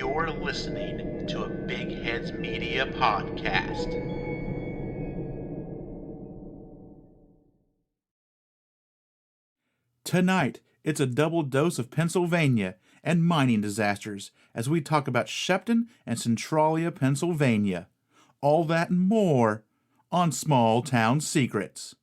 You're listening to a Big Heads Media podcast. Tonight, it's a double dose of Pennsylvania and mining disasters as we talk about Sheppton and Centralia, Pennsylvania. All that and more on Small Town Secrets.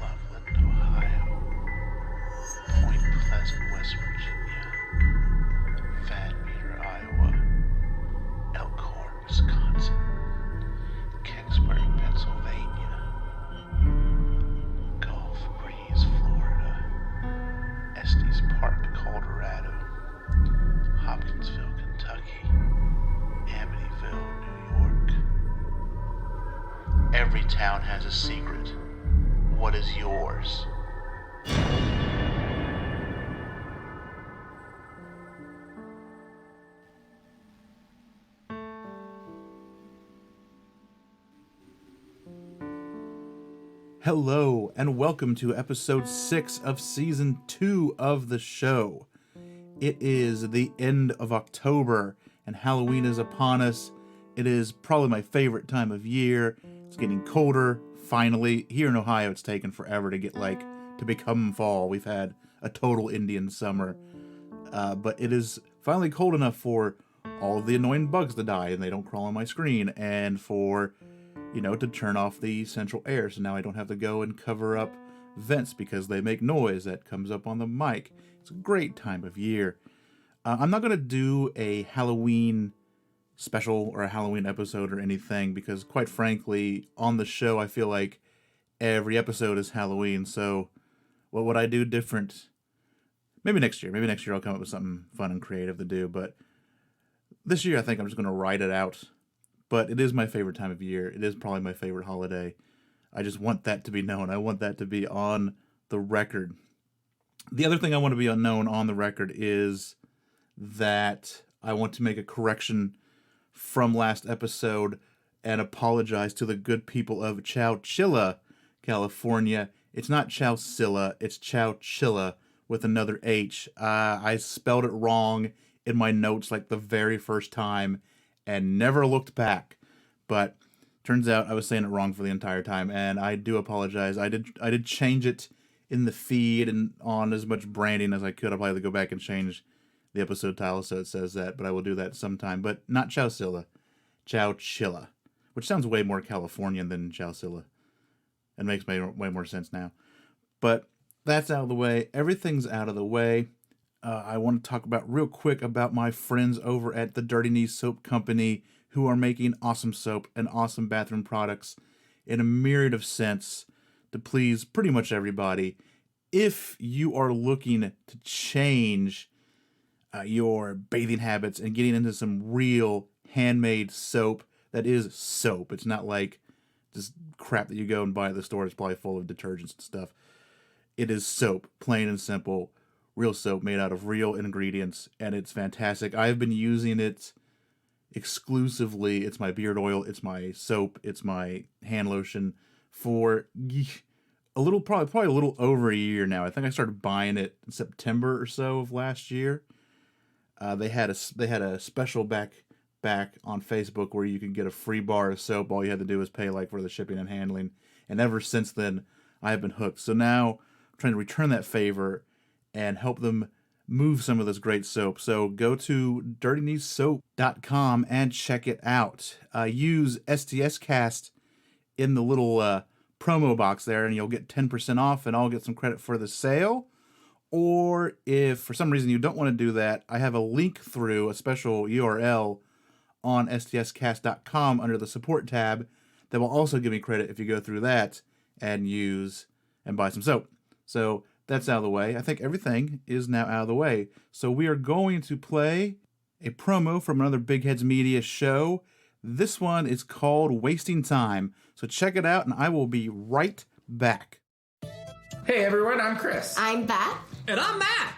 Loveland, Ohio. Point Pleasant, West Virginia. Van Meter, Iowa. Elkhorn, Wisconsin. Kingsburg, Pennsylvania. Gulf Breeze, Florida. Estes Park, Colorado. Hopkinsville, Kentucky. Amityville, New York. Every town has a secret. What is yours? Hello, and welcome to episode 6 of season 2 of the show. It is the end of October, and Halloween is upon us. It is probably my favorite time of year. It's getting colder, finally. Here in Ohio, it's taken forever to to become fall. We've had a total Indian summer. But it is finally cold enough for all of the annoying bugs to die, and they don't crawl on my screen, and for to turn off the central air, so now I don't have to go and cover up vents because they make noise that comes up on the mic. It's a great time of year. I'm not going to do a Halloween special or a Halloween episode or anything because, quite frankly, on the show, I feel like every episode is Halloween, so what would I do different? Maybe next year. Maybe next year I'll come up with something fun and creative to do, but this year I think I'm just going to ride it out. But it is my favorite time of year. It is probably my favorite holiday. I just want that to be known. I want that to be on the record. The other thing I want to be known on the record is that I want to make a correction from last episode and apologize to the good people of Chowchilla, California. It's not Chowcilla, it's Chowchilla with another H. I spelled it wrong in my notes like the very first time and never looked back, but turns out I was saying it wrong for the entire time, and I do apologize. I did change it in the feed and on as much branding as I could. I'll probably go back and change the episode title so it says that, but I will do that sometime. But not Chowcilla, Chowchilla, which sounds way more Californian than Chowcilla. It makes way more sense now. But that's out of the way. Everything's out of the way. I want to talk real quick about my friends over at the Dirty Knees Soap Company who are making awesome soap and awesome bathroom products in a myriad of scents to please pretty much everybody. If you are looking to change your bathing habits and getting into some real handmade soap that is soap, it's not like just crap that you go and buy at the store. It's probably full of detergents and stuff. It is soap, plain and simple. Real soap made out of real ingredients, and it's fantastic. I've been using it exclusively. It's my beard oil, it's my soap, it's my hand lotion for probably a little over a year now. I think I started buying it in September or so of last year. They had a special back on Facebook where you could get a free bar of soap. All you had to do was pay for the shipping and handling, and ever since then I have been hooked. So now I'm trying to return that favor and help them move some of this great soap. So go to dirtykneessoap.com and check it out. Use STScast in the little promo box there, and you'll get 10% off, and I'll get some credit for the sale. Or if for some reason you don't want to do that, I have a link through a special URL on stscast.com under the support tab that will also give me credit if you go through that and use and buy some soap. So that's out of the way. I think everything is now out of the way. So we are going to play a promo from another Big Heads Media show. This one is called Wasting Time. So check it out, and I will be right back. Hey everyone, I'm Chris. I'm Beth. And I'm Matt.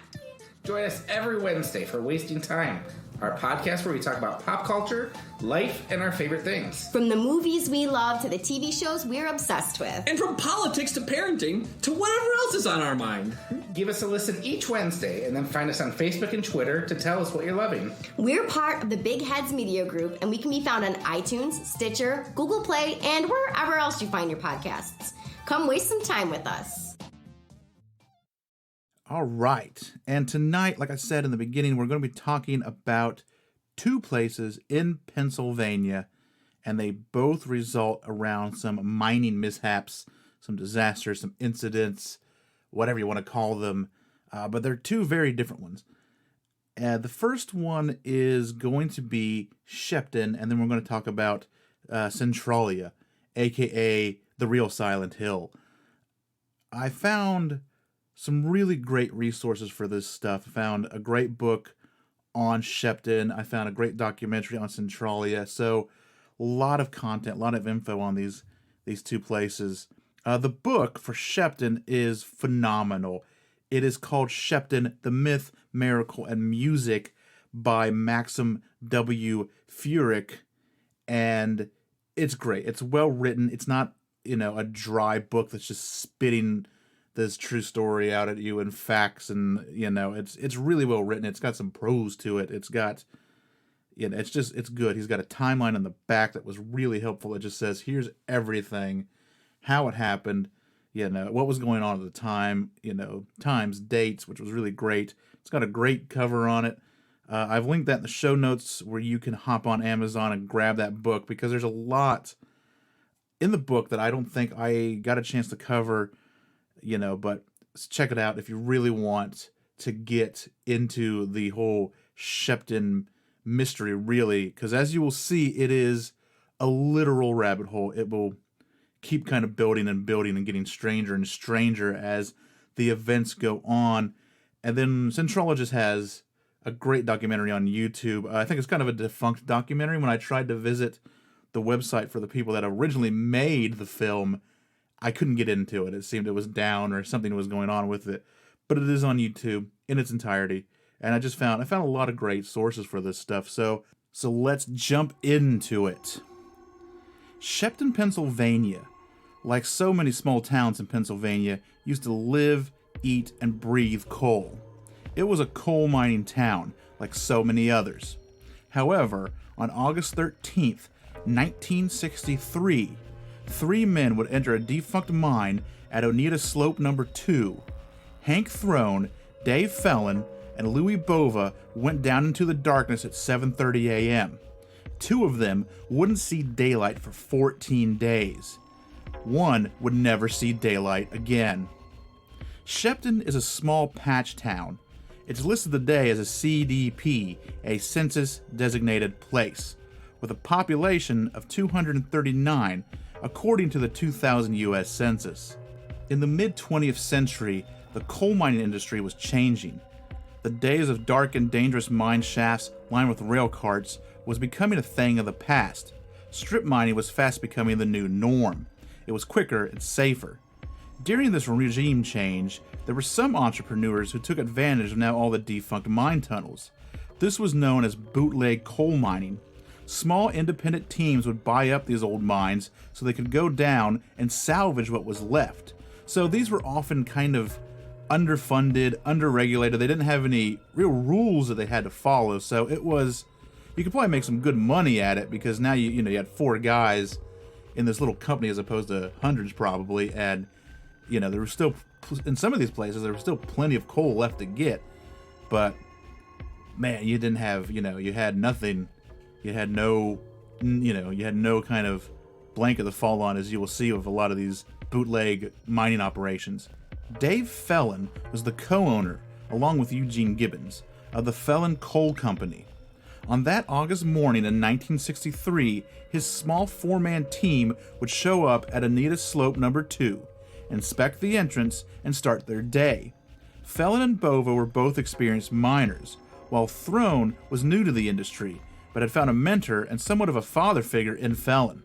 Join us every Wednesday for Wasting Time, our podcast where we talk about pop culture, life, and our favorite things. From the movies we love to the TV shows we're obsessed with. And from politics to parenting to whatever else is on our mind. Give us a listen each Wednesday and then find us on Facebook and Twitter to tell us what you're loving. We're part of the Big Heads Media Group, and we can be found on iTunes, Stitcher, Google Play, and wherever else you find your podcasts. Come waste some time with us. All right. And tonight, like I said in the beginning, we're going to be talking about two places in Pennsylvania, and they both result around some mining mishaps, some disasters, some incidents, whatever you want to call them. But they're two very different ones. The first one is going to be Sheppton, and then we're going to talk about Centralia, a.k.a. the real Silent Hill. I found some really great resources for this stuff. I found a great book on Sheppton. I found a great documentary on Centralia. So a lot of content, a lot of info on these two places. The book for Sheppton is phenomenal. It is called Sheppton, The Myth, Miracle, and Music by Maxim W. Furyk. And it's great. It's well written. It's not, a dry book that's just spitting this true story out at you and facts, and it's really well written. It's got some prose to it. It's got, it's good. He's got a timeline in the back that was really helpful. It just says, here's everything, how it happened, what was going on at the time, times, dates, which was really great. It's got a great cover on it. I've linked that in the show notes where you can hop on Amazon and grab that book, because there's a lot in the book that I don't think I got a chance to cover. But check it out if you really want to get into the whole Sheppton mystery, really, because as you will see, it is a literal rabbit hole. It will keep kind of building and getting stranger and stranger as the events go on. And then Centralia just has a great documentary on YouTube. I think it's kind of a defunct documentary. When I tried to visit the website for the people that originally made the film, I couldn't get into it. It seemed it was down or something was going on with it. But it is on YouTube in its entirety. And I found a lot of great sources for this stuff. So let's jump into it. Sheppton, Pennsylvania, like so many small towns in Pennsylvania, used to live, eat, and breathe coal. It was a coal mining town, like so many others. However, on August 13th, 1963, 3 men would enter a defunct mine at Oneida Slope No. 2. Hank Thorne, Dave Fellin, and Lois Bova went down into the darkness at 7:30 a.m. 2 of them wouldn't see daylight for 14 days. 1 would never see daylight again. Sheppton is a small patch town. It's listed today as a CDP, a census-designated place, with a population of 239, according to the 2000 U.S. Census. In the mid-20th century, the coal mining industry was changing. The days of dark and dangerous mine shafts lined with rail carts was becoming a thing of the past. Strip mining was fast becoming the new norm. It was quicker and safer. During this regime change, there were some entrepreneurs who took advantage of now all the defunct mine tunnels. This was known as bootleg coal mining. Small independent teams would buy up these old mines so they could go down and salvage what was left. So these were often kind of underfunded, underregulated. They didn't have any real rules that they had to follow. So it was, you could probably make some good money at it, because now you had 4 guys in this little company as opposed to hundreds probably. And, there was still, in some of these places, there was still plenty of coal left to get. But, man, you didn't have, you had nothing. You had no kind of blanket to fall on, as you will see with a lot of these bootleg mining operations. Dave Fellin was the co-owner, along with Eugene Gibbons, of the Fellin Coal Company. On that August morning in 1963, his small four-man team would show up at Oneida Slope No. 2, inspect the entrance, and start their day. Fellin and Bova were both experienced miners, while Thorne was new to the industry, but had found a mentor and somewhat of a father figure in Fellin.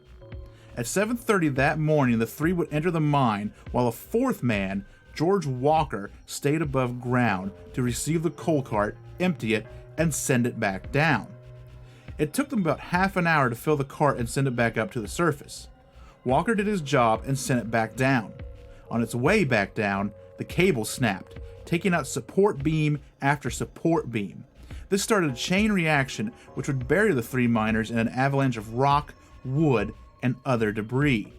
At 7:30 that morning, the three would enter the mine, while a fourth man, George Walker, stayed above ground to receive the coal cart, empty it, and send it back down. It took them about half an hour to fill the cart and send it back up to the surface. Walker did his job and sent it back down. On its way back down, the cable snapped, taking out support beam after support beam. This started a chain reaction which would bury the three miners in an avalanche of rock, wood, and other debris.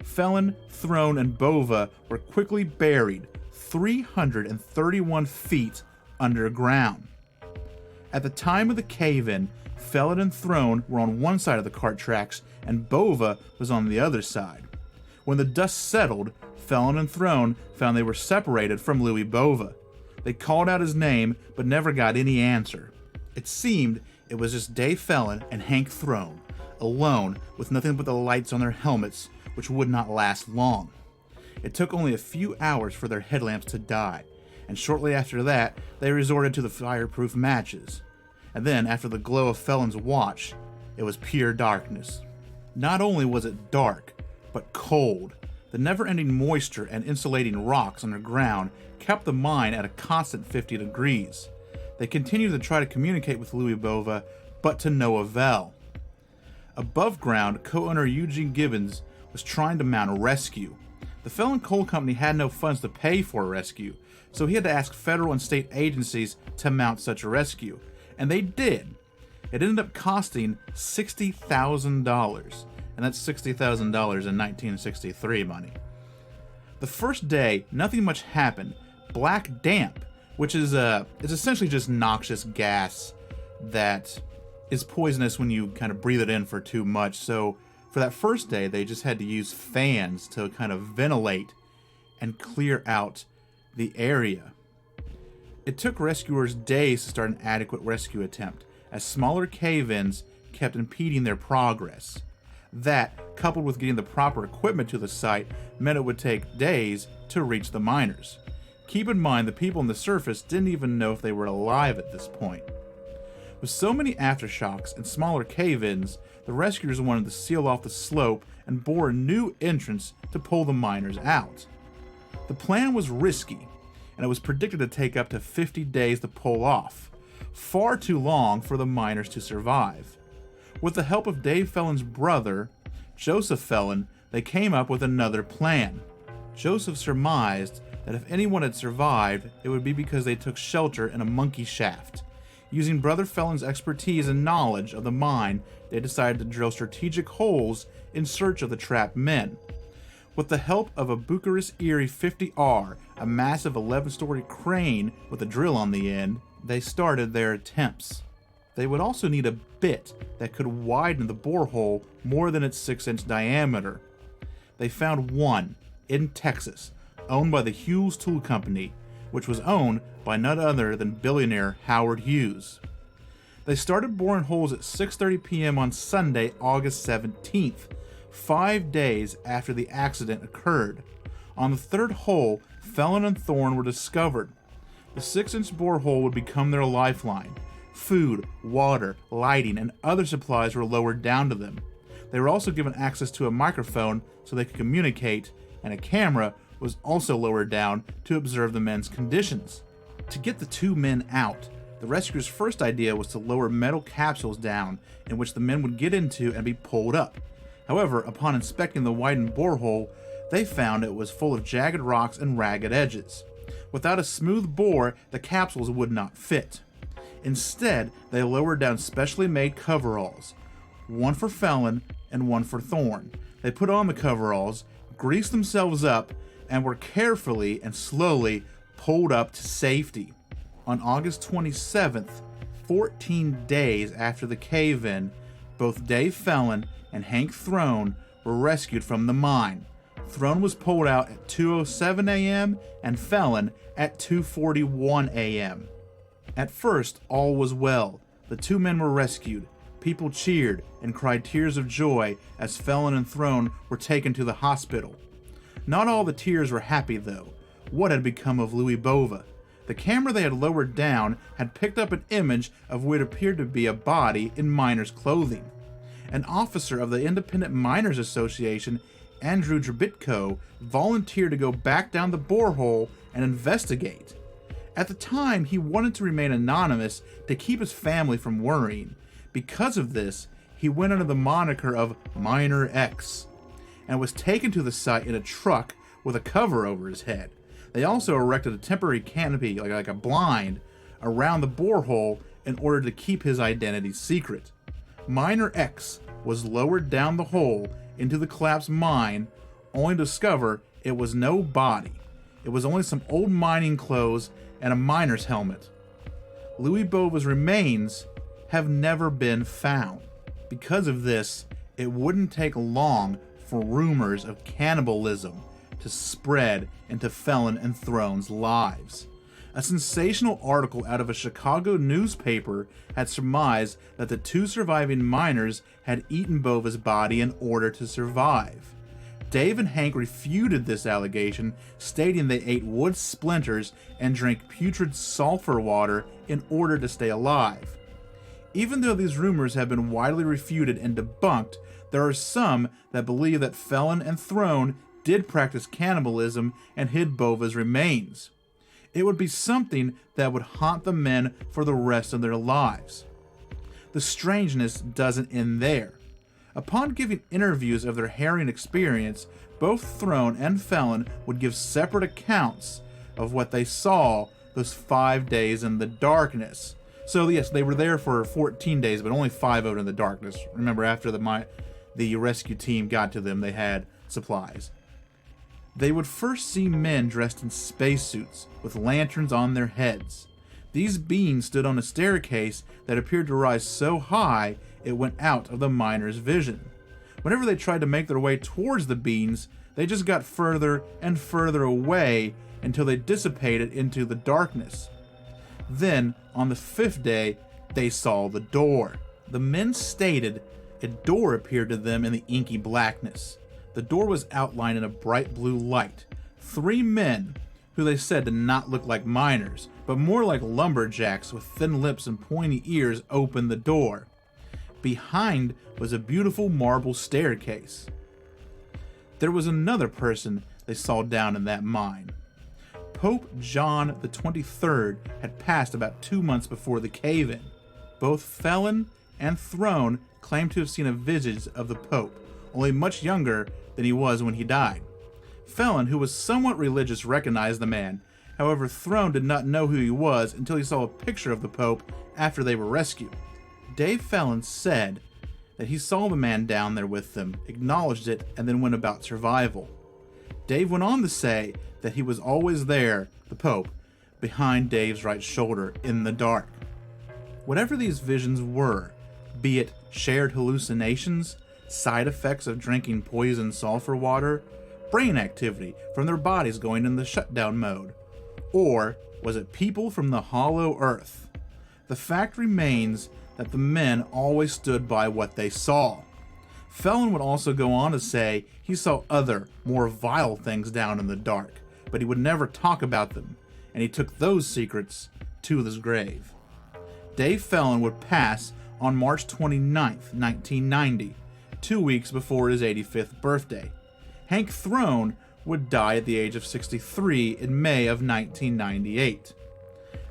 Fellin, Thorne, and Bova were quickly buried 331 feet underground. At the time of the cave-in, Fellin and Thorne were on one side of the cart tracks and Bova was on the other side. When the dust settled, Fellin and Thorne found they were separated from Louis Bova. They called out his name but never got any answer. It seemed it was just Dave Fellin and Hank Thorne, alone with nothing but the lights on their helmets, which would not last long. It took only a few hours for their headlamps to die, and shortly after that, they resorted to the fireproof matches. And then, after the glow of Fellin's watch, it was pure darkness. Not only was it dark, but cold. The never-ending moisture and insulating rocks underground kept the mine at a constant 50 degrees. They continued to try to communicate with Louis Bova, but to no avail. Above ground, co-owner Eugene Gibbons was trying to mount a rescue. The Fellin Coal Company had no funds to pay for a rescue, so he had to ask federal and state agencies to mount such a rescue, and they did. It ended up costing $60,000, and that's $60,000 in 1963 money. The first day, nothing much happened. Blackdamp, which is essentially just noxious gas that is poisonous when you kind of breathe it in for too much. So for that first day, they just had to use fans to kind of ventilate and clear out the area. It took rescuers days to start an adequate rescue attempt, as smaller cave-ins kept impeding their progress. That, coupled with getting the proper equipment to the site, meant it would take days to reach the miners. Keep in mind, the people on the surface didn't even know if they were alive at this point. With so many aftershocks and smaller cave-ins, the rescuers wanted to seal off the slope and bore a new entrance to pull the miners out. The plan was risky, and it was predicted to take up to 50 days to pull off, far too long for the miners to survive. With the help of Dave Fellin's brother, Joseph Fellin, they came up with another plan. Joseph surmised that if anyone had survived, it would be because they took shelter in a monkey shaft. Using Brother Fellin's expertise and knowledge of the mine, they decided to drill strategic holes in search of the trapped men. With the help of a Bucharest Erie 50R, a massive 11-story crane with a drill on the end, they started their attempts. They would also need a bit that could widen the borehole more than its 6-inch diameter. They found one in Texas, owned by the Hughes Tool Company, which was owned by none other than billionaire Howard Hughes. They started boring holes at 6:30 p.m. on Sunday, August 17th, 5 days after the accident occurred. On the third hole, Fellin and Thorne were discovered. The 6-inch borehole would become their lifeline. Food, water, lighting, and other supplies were lowered down to them. They were also given access to a microphone so they could communicate, and a camera was also lowered down to observe the men's conditions. To get the two men out, the rescuers' first idea was to lower metal capsules down in which the men would get into and be pulled up. However, upon inspecting the widened borehole, they found it was full of jagged rocks and ragged edges. Without a smooth bore, the capsules would not fit. Instead, they lowered down specially made coveralls, one for Fellin and one for Thorne. They put on the coveralls, greased themselves up, and were carefully and slowly pulled up to safety. On August 27th, 14 days after the cave-in, both Dave Fellin and Hank Thorne were rescued from the mine. Thorne was pulled out at 2:07 a.m. and Fellin at 2:41 a.m. At first, all was well. The two men were rescued. People cheered and cried tears of joy as Fellin and Thorne were taken to the hospital. Not all the tears were happy, though. What had become of Lois Bova? The camera they had lowered down had picked up an image of what appeared to be a body in miner's clothing. An officer of the Independent Miners Association, Andrew Drabitko, volunteered to go back down the borehole and investigate. At the time, he wanted to remain anonymous to keep his family from worrying. Because of this, he went under the moniker of Miner X and was taken to the site in a truck with a cover over his head. They also erected a temporary canopy, like a blind, around the borehole in order to keep his identity secret. Miner X was lowered down the hole into the collapsed mine, only to discover it was no body. It was only some old mining clothes and a miner's helmet. Lois Bova's remains have never been found. Because of this, it wouldn't take long for rumors of cannibalism to spread into Fellin and Thorne's lives. A sensational article out of a Chicago newspaper had surmised that the two surviving miners had eaten Bova's body in order to survive. Dave and Hank refuted this allegation, stating they ate wood splinters and drank putrid sulfur water in order to stay alive. Even though these rumors have been widely refuted and debunked, there are some that believe that Fellin and Thorne did practice cannibalism and hid Bova's remains. It would be something that would haunt the men for the rest of their lives. The strangeness doesn't end there. Upon giving interviews of their harrowing experience, both Thorne and Fellin would give separate accounts of what they saw those 5 days in the darkness. So yes, they were there for 14 days, but only 5 out in the darkness. Remember, after the rescue team got to them, they had supplies. They would first see men dressed in spacesuits with lanterns on their heads. These beings stood on a staircase that appeared to rise so high it went out of the miners' vision. Whenever they tried to make their way towards the beings, they just got further and further away until they dissipated into the darkness. Then, on the 5th day, they saw the door. The men stated a door appeared to them in the inky blackness. The door was outlined in a bright blue light. 3 men, who they said did not look like miners, but more like lumberjacks with thin lips and pointy ears, opened the door. Behind was a beautiful marble staircase. There was another person they saw down in that mine. Pope John the 23rd had passed about 2 months before the cave-in. Both Fellin and Thorne claimed to have seen a visage of the Pope, only much younger than he was when he died. Fellin, who was somewhat religious, recognized the man. However, Thorne did not know who he was until he saw a picture of the Pope after they were rescued. Dave Fellin said that he saw the man down there with them, acknowledged it, and then went about survival. Dave went on to say that he was always there, the Pope, behind Dave's right shoulder in the dark. Whatever these visions were, be it shared hallucinations, side effects of drinking poison sulfur water, brain activity from their bodies going into shutdown mode, or was it people from the hollow earth? The fact remains that the men always stood by what they saw. Fellin would also go on to say he saw other, more vile things down in the dark, but he would never talk about them, and he took those secrets to his grave. Dave Fellin would pass on March 29th, 1990, 2 weeks before his 85th birthday. Hank Thorne would die at the age of 63 in May of 1998.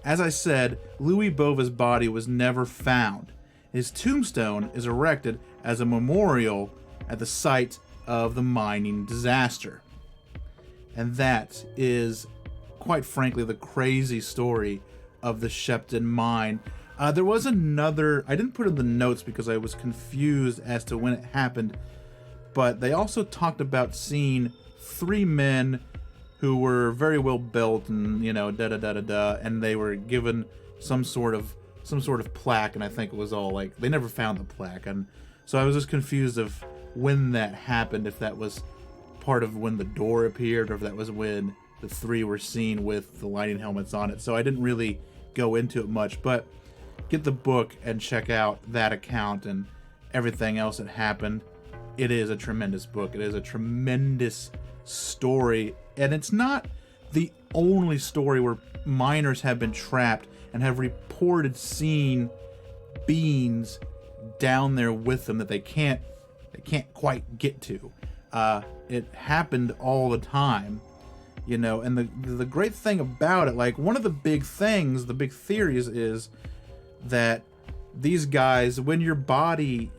As I said, Lois Bova's body was never found. His tombstone is erected as a memorial at the site of the mining disaster. And that is, quite frankly, the crazy story of the Sheppton mine. There was another, I didn't put in the notes because I was confused as to when it happened, but they also talked about seeing 3 men who were very well built and, and they were given some sort of plaque, and I think it was all like, they never found the plaque, and so I was just confused of when that happened, if that was part of when the door appeared, or if that was when the three were seen with the lighting helmets on it. So I didn't really go into it much, but get the book and check out that account and everything else that happened. It is a tremendous book. It is a tremendous story, and it's not the only story where miners have been trapped and have reported seeing beings down there with them that they can't quite get to. It happened all the time, you know, and the great thing about it, like, one of the big things, the big theories is that these guys, when your body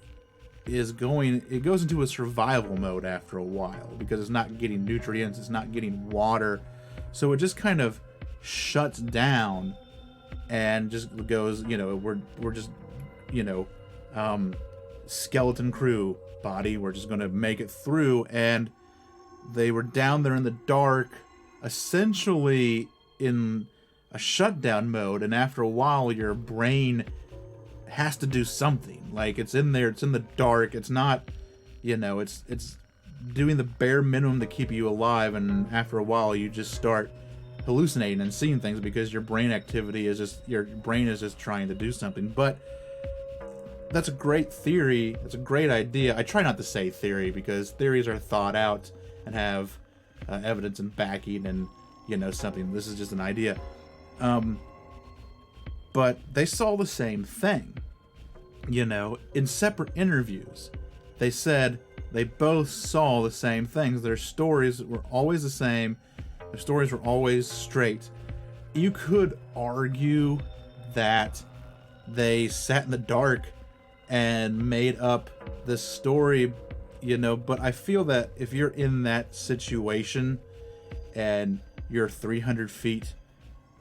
it goes into a survival mode after a while, because it's not getting nutrients, it's not getting water, so it just kind of shuts down and just goes, you know, we're just, you know, skeleton crew body, we're just gonna make it through. And they were down there in the dark, essentially in a shutdown mode, and after a while your brain has to do something. Like, it's in there, it's in the dark, it's not, you know, it's doing the bare minimum to keep you alive, and after a while you just start hallucinating and seeing things because your brain activity is just, your brain is just trying to do something. But that's a great theory, it's a great idea. I try not to say theory because theories are thought out and have evidence and backing and, you know, something. This is just an idea. But they saw the same thing, you know, in separate interviews. They said they both saw the same things. Their stories were always the same. Their stories were always straight. You could argue that they sat in the dark and made up this story, you know, but I feel that if you're in that situation and you're 300 feet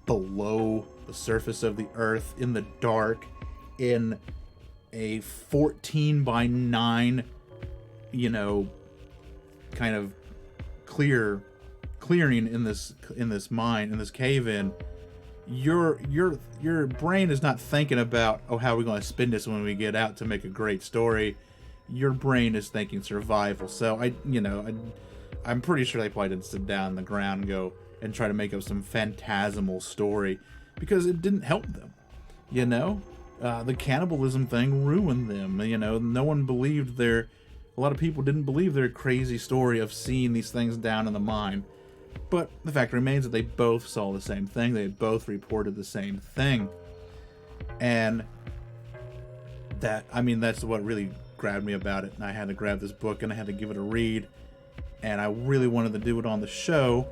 below the surface of the earth in the dark in a 14 by 9, you know, kind of clearing in this mine, in this cave in, your brain is not thinking about, oh, how are we going to spin this when we get out to make a great story. Your brain is thinking survival. So I'm pretty sure they probably didn't sit down on the ground and go and try to make up some phantasmal story, because it didn't help them. You know, the cannibalism thing ruined them. You know, no one believed a lot of people didn't believe their crazy story of seeing these things down in the mine. But the fact remains that they both saw the same thing. They both reported the same thing. And that's what really grabbed me about it. And I had to grab this book and I had to give it a read. And I really wanted to do it on the show.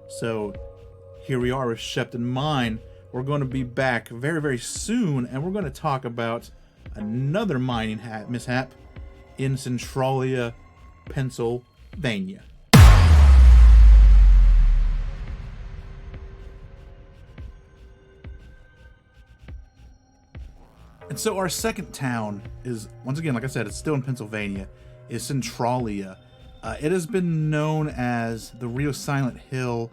So here we are with Sheppton Mine. We're going to be back very, very soon. And we're going to talk about another mining mishap in Centralia, Pennsylvania. And so our second town is, once again, like I said, it's still in Pennsylvania, is Centralia. It has been known as the real Silent Hill,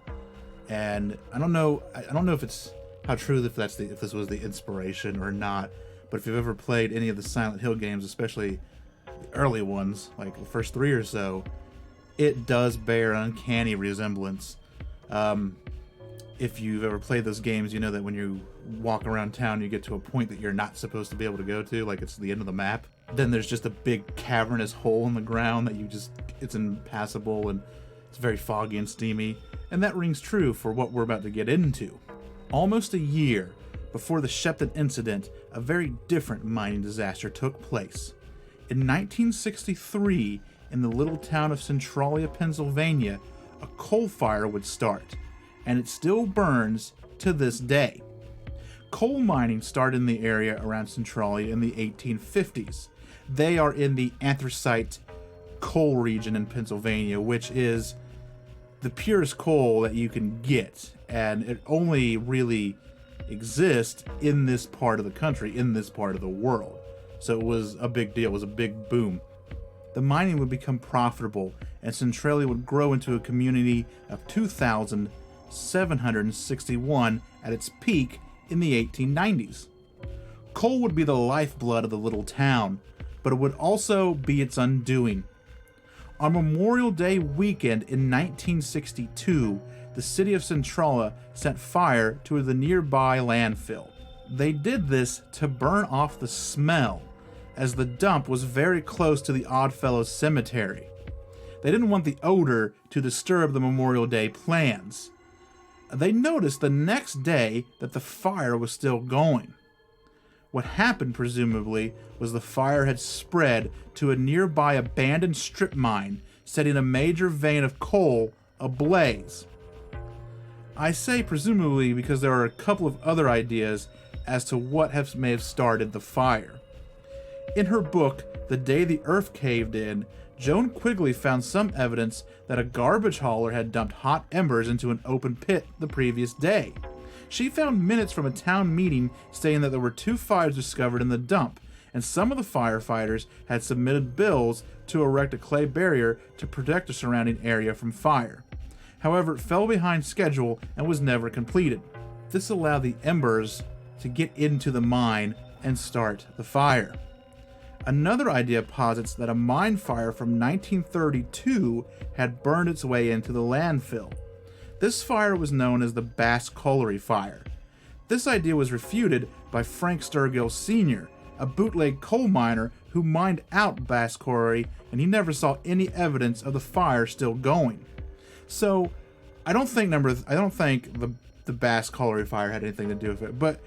and I don't know if it's how true if this was the inspiration or not. But if you've ever played any of the Silent Hill games, especially the early ones, like the first 3 or so, it does bear an uncanny resemblance. If you've ever played those games, you know that when you walk around town, you get to a point that you're not supposed to be able to go to, like it's the end of the map. Then there's just a big cavernous hole in the ground that it's impassable, and it's very foggy and steamy. And that rings true for what we're about to get into. Almost a year before the Sheppton incident, a very different mining disaster took place. In 1963, in the little town of Centralia, Pennsylvania, a coal fire would start, and it still burns to this day. Coal mining started in the area around Centralia in the 1850s. They are in the anthracite coal region in Pennsylvania, which is the purest coal that you can get, and it only really exists in this part of the country, in this part of the world. So it was a big deal, it was a big boom. The mining would become profitable, and Centralia would grow into a community of 2,761 at its peak in the 1890s. Coal would be the lifeblood of the little town, but it would also be its undoing. On Memorial Day weekend in 1962, the city of Centralia set fire to the nearby landfill. They did this to burn off the smell, as the dump was very close to the Oddfellows Cemetery. They didn't want the odor to disturb the Memorial Day plans. They noticed the next day that the fire was still going. What happened, presumably, was the fire had spread to a nearby abandoned strip mine, setting a major vein of coal ablaze. I say presumably because there are a couple of other ideas as to what may have started the fire. In her book, The Day the Earth Caved In, Joan Quigley found some evidence that a garbage hauler had dumped hot embers into an open pit the previous day. She found minutes from a town meeting stating that there were 2 fires discovered in the dump, and some of the firefighters had submitted bills to erect a clay barrier to protect the surrounding area from fire. However, it fell behind schedule and was never completed. This allowed the embers to get into the mine and start the fire. Another idea posits that a mine fire from 1932 had burned its way into the landfill. This fire was known as the Bass Colliery Fire. This idea was refuted by Frank Sturgill Sr., a bootleg coal miner who mined out Bass Colliery, and he never saw any evidence of the fire still going. So, I don't think the Bass Colliery Fire had anything to do with it, but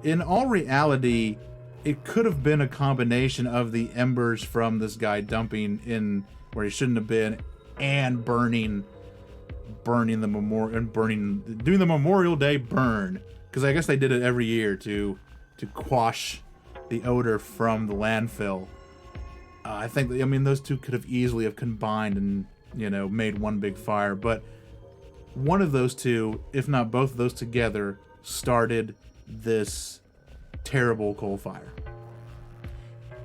in all reality, it could have been a combination of the embers from this guy dumping in where he shouldn't have been, and burning the memorial and doing the Memorial Day burn, because I guess they did it every year to quash the odor from the landfill. Those two could have easily have combined and made one big fire, but one of those two, if not both of those together, started this terrible coal fire.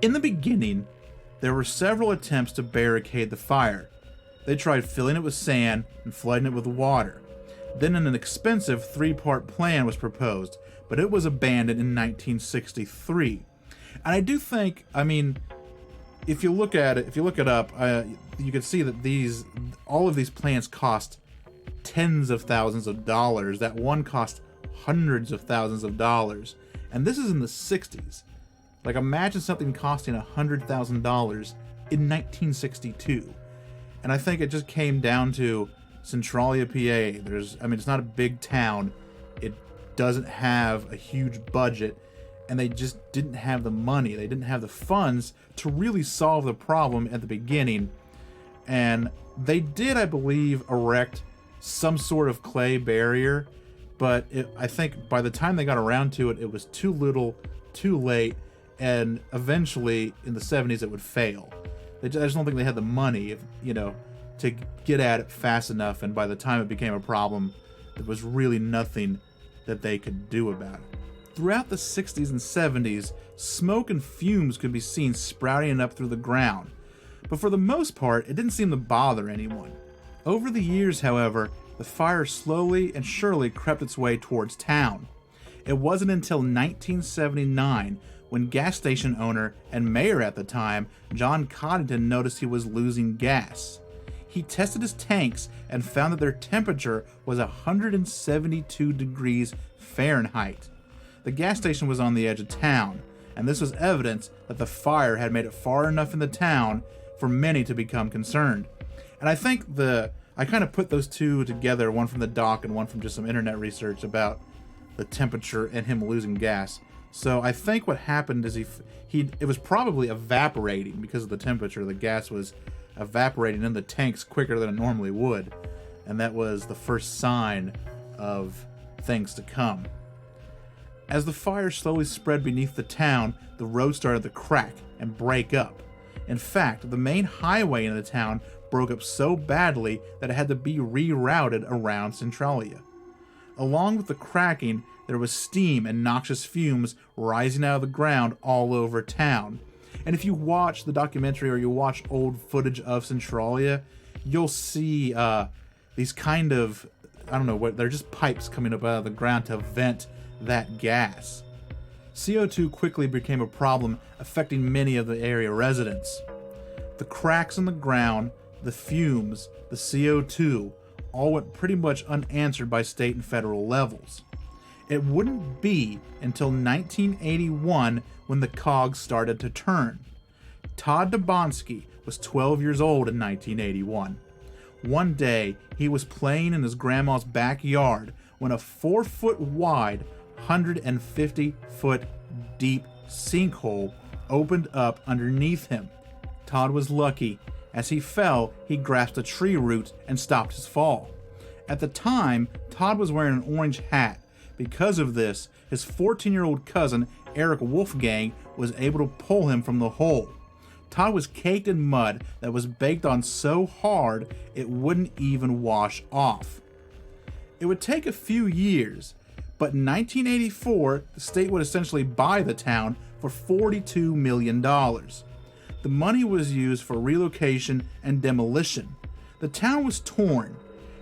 In the beginning, there were several attempts to barricade the fire. They tried filling it with sand and flooding it with water. Then an expensive 3-part plan was proposed, but it was abandoned in 1963. And I do think, if you look it up, you can see that all of these plans cost tens of thousands of dollars. That one cost hundreds of thousands of dollars. And this is in the 60s. Like, imagine something costing $100,000 in 1962. And I think it just came down to Centralia, PA. It's not a big town. It doesn't have a huge budget. And they just didn't have the money. They didn't have the funds to really solve the problem at the beginning. And they did, I believe, erect some sort of clay barrier. But I think by the time they got around to it, it was too little, too late. And eventually, in the 70s, it would fail. I just don't think they had the money, to get at it fast enough. And by the time it became a problem, there was really nothing that they could do about it. Throughout the 60s and 70s, smoke and fumes could be seen sprouting up through the ground. But for the most part, it didn't seem to bother anyone. Over the years, however, the fire slowly and surely crept its way towards town. It wasn't until 1979 when gas station owner and mayor at the time, John Coddington, noticed he was losing gas. He tested his tanks and found that their temperature was 172 degrees Fahrenheit. The gas station was on the edge of town, and this was evidence that the fire had made it far enough in the town for many to become concerned. And I think I kind of put those two together, one from the doc and one from just some internet research about the temperature and him losing gas. So I think what happened is it was probably evaporating because of the temperature. The gas was evaporating in the tanks quicker than it normally would. And that was the first sign of things to come. As the fire slowly spread beneath the town, the road started to crack and break up. In fact, the main highway in the town broke up so badly that it had to be rerouted around Centralia. Along with the cracking, there was steam and noxious fumes rising out of the ground all over town. And if you watch the documentary or you watch old footage of Centralia, you'll see these kind of, they're just pipes coming up out of the ground to vent that gas. CO2 quickly became a problem, affecting many of the area residents. The cracks in the ground, the fumes, the CO2, all went pretty much unanswered by state and federal levels. It wouldn't be until 1981 when the cogs started to turn. Todd Dobonsky was 12 years old in 1981. One day, he was playing in his grandma's backyard when a 4-foot wide, 150-foot deep sinkhole opened up underneath him. Todd was lucky. As he fell, he grasped a tree root and stopped his fall. At the time, Todd was wearing an orange hat. Because of this, his 14-year-old cousin, Eric Wolfgang, was able to pull him from the hole. Todd was caked in mud that was baked on so hard it wouldn't even wash off. It would take a few years, but in 1984, the state would essentially buy the town for $42 million. The money was used for relocation and demolition. The town was torn.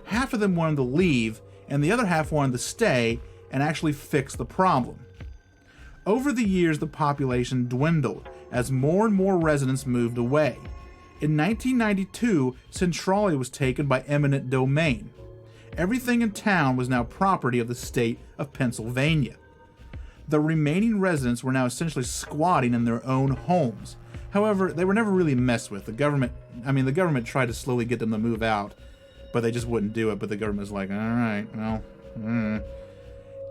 Half of them wanted to leave, and the other half wanted to stay and actually fix the problem. Over the years, the population dwindled as more and more residents moved away. In 1992, Centralia was taken by eminent domain. Everything in town was now property of the state of Pennsylvania. The remaining residents were now essentially squatting in their own homes. However, they were never really messed with. The government tried to slowly get them to move out, but they just wouldn't do it. But the government was like, all right, well.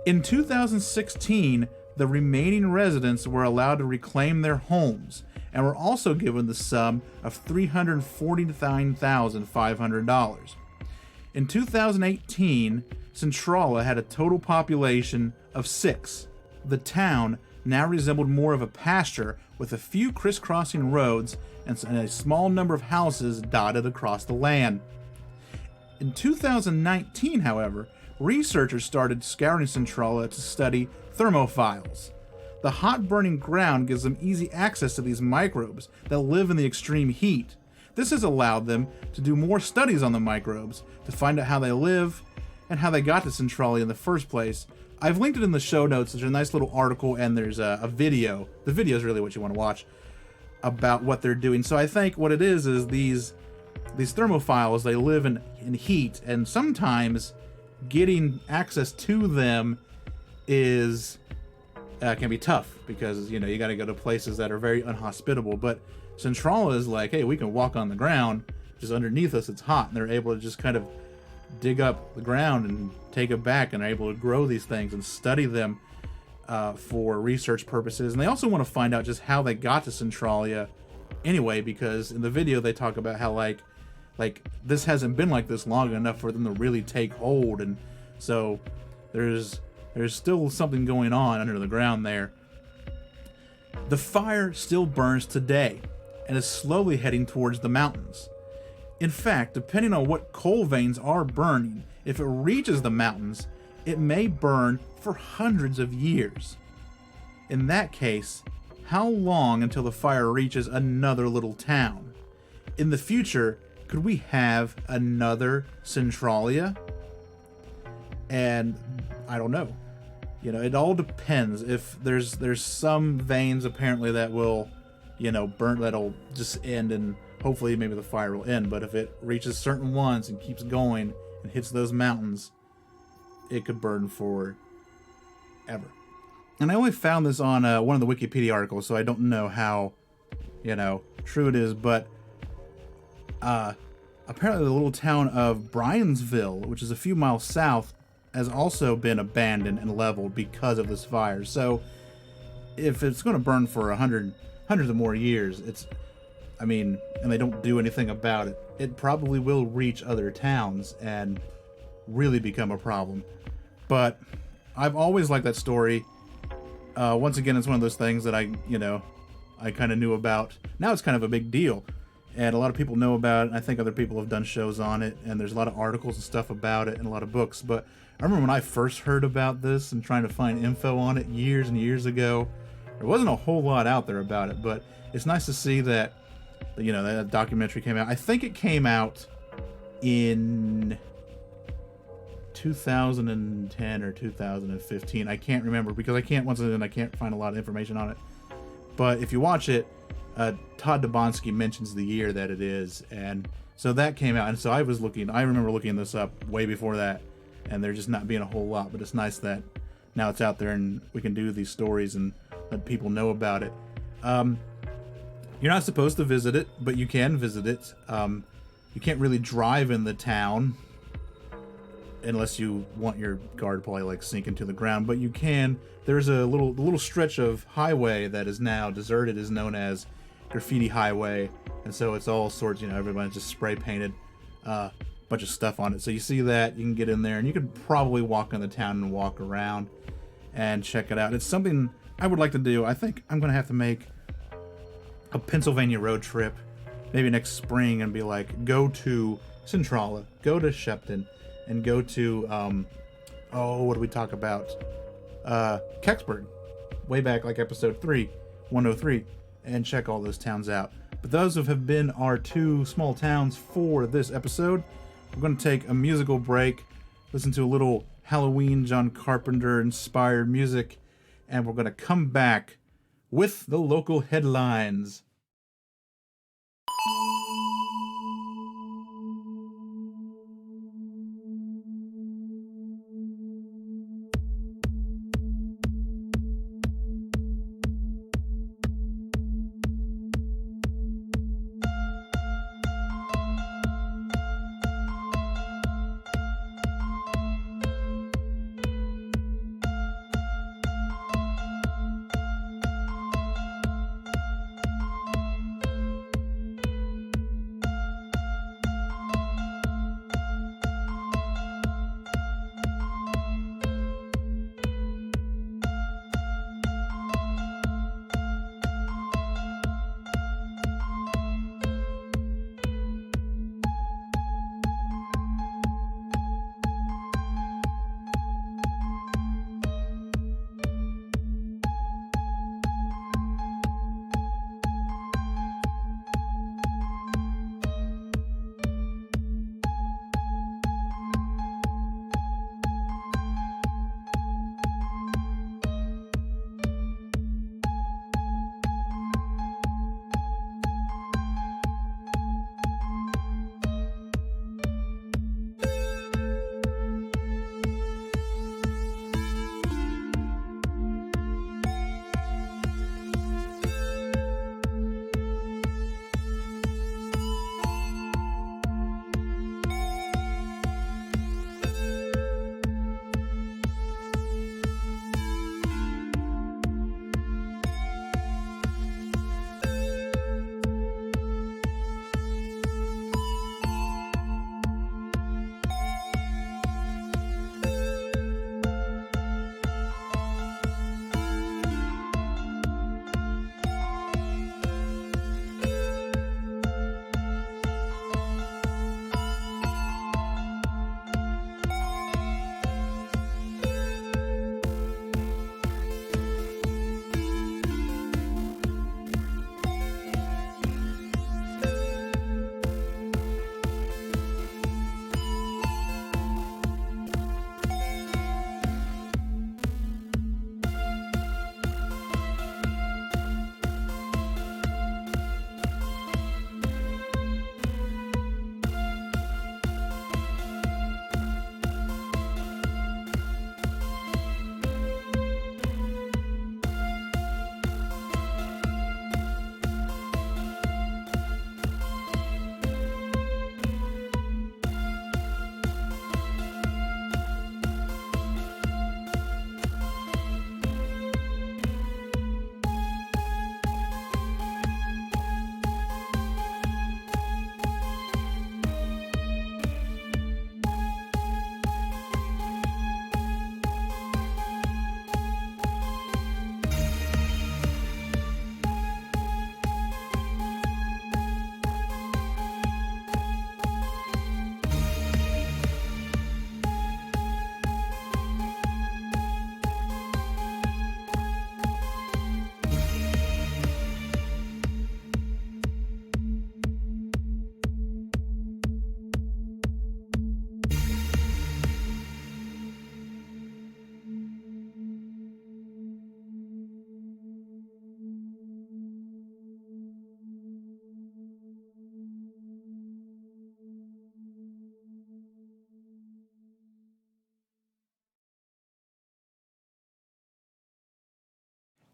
In 2016, the remaining residents were allowed to reclaim their homes and were also given the sum of $349,500. In 2018, Centralia had a total population of 6. The town now resembled more of a pasture with a few crisscrossing roads and a small number of houses dotted across the land. In 2019, however, researchers started scouring Centralia to study thermophiles. The hot burning ground gives them easy access to these microbes that live in the extreme heat. This has allowed them to do more studies on the microbes to find out how they live and how they got to Centralia in the first place. I've linked it in the show notes. There's a nice little article and there's a video. The video is really what you want to watch about what they're doing. So I think what it is these thermophiles, they live in heat, and sometimes getting access to them is can be tough because you got to go to places that are very unhospitable. But Centralia is like, hey, we can walk on the ground, just underneath us it's hot, and they're able to just kind of dig up the ground and take it back, and are able to grow these things and study them for research purposes. And they also want to find out just how they got to Centralia anyway, because in the video they talk about how like this hasn't been like this long enough for them to really take hold, and so there's still something going on under the ground there. The fire still burns today and is slowly heading towards the mountains. In fact, depending on what coal veins are burning, if it reaches the mountains, it may burn for hundreds of years. In that case, how long until the fire reaches another little town? In the future, could we have another Centralia? And I don't know. It all depends. If there's some veins apparently that will, burn, that'll just end, and hopefully maybe the fire will end. But if it reaches certain ones and keeps going and hits those mountains, it could burn for ever. And I only found this on one of the Wikipedia articles, so I don't know how, true it is, but apparently the little town of Bryansville, which is a few miles south, has also been abandoned and leveled because of this fire. So if it's going to burn for hundreds of more years, and they don't do anything about it, it probably will reach other towns and really become a problem. But I've always liked that story. Once again, it's one of those things that I kind of knew about. Now it's kind of a big deal, and a lot of people know about it, and I think other people have done shows on it, and there's a lot of articles and stuff about it and a lot of books. But I remember when I first heard about this and trying to find info on it years and years ago, there wasn't a whole lot out there about it, but it's nice to see that, that documentary came out. I think it came out in 2010 or 2015. I can't remember because I can't find a lot of information on it. But if you watch it, Todd Dobonsky mentions the year that it is, and So that came out, and so I remember looking this up way before that, and there just not being a whole lot, but it's nice that now it's out there and we can do these stories and let people know about it. You're not supposed to visit it, but you can visit it. You can't really drive in the town unless you want your car to probably like sink into the ground, but you can. There's a little stretch of highway that is now deserted, is known as Graffiti Highway, and so it's all sorts, everybody just spray painted a bunch of stuff on it. So you see that, you can get in there, and you can probably walk in the town and walk around and check it out. It's something I would like to do. I think I'm going to have to make a Pennsylvania road trip maybe next spring and be like, go to Centralia, go to Sheppton, and go to, what do we talk about? Kecksburg, way back like episode 103, and check all those towns out. But those have been our 2 small towns for this episode. We're going to take a musical break, listen to a little Halloween John Carpenter inspired music, and we're going to come back with the local headlines.